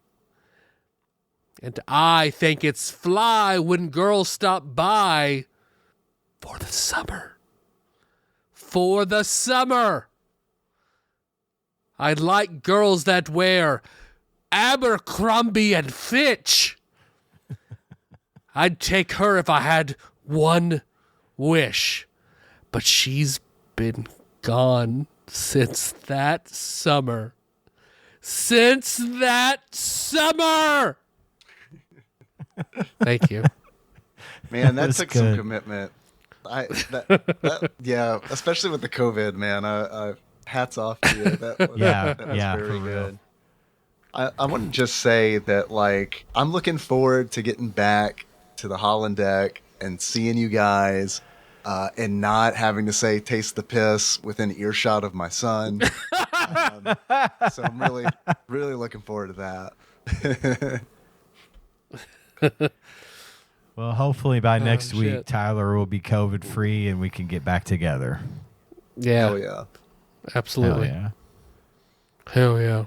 And I think it's fly when girls stop by for the summer. For the summer. I like girls that wear Abercrombie and Fitch. I'd take her if I had one wish. But she's been gone since that summer. Since that summer! Thank you. Man, that was took good. some commitment. Yeah, especially with the COVID, man. I hats off to you. That was for very real. good. I want to just say that, like, I'm looking forward to getting back to the Holland deck and seeing you guys, and not having to say "taste the piss" within earshot of my son. So I'm really, really looking forward to that. Well, hopefully by next week, shit. Tyler will be COVID free and we can get back together. Yeah, Oh yeah. absolutely. Hell yeah. Hell yeah.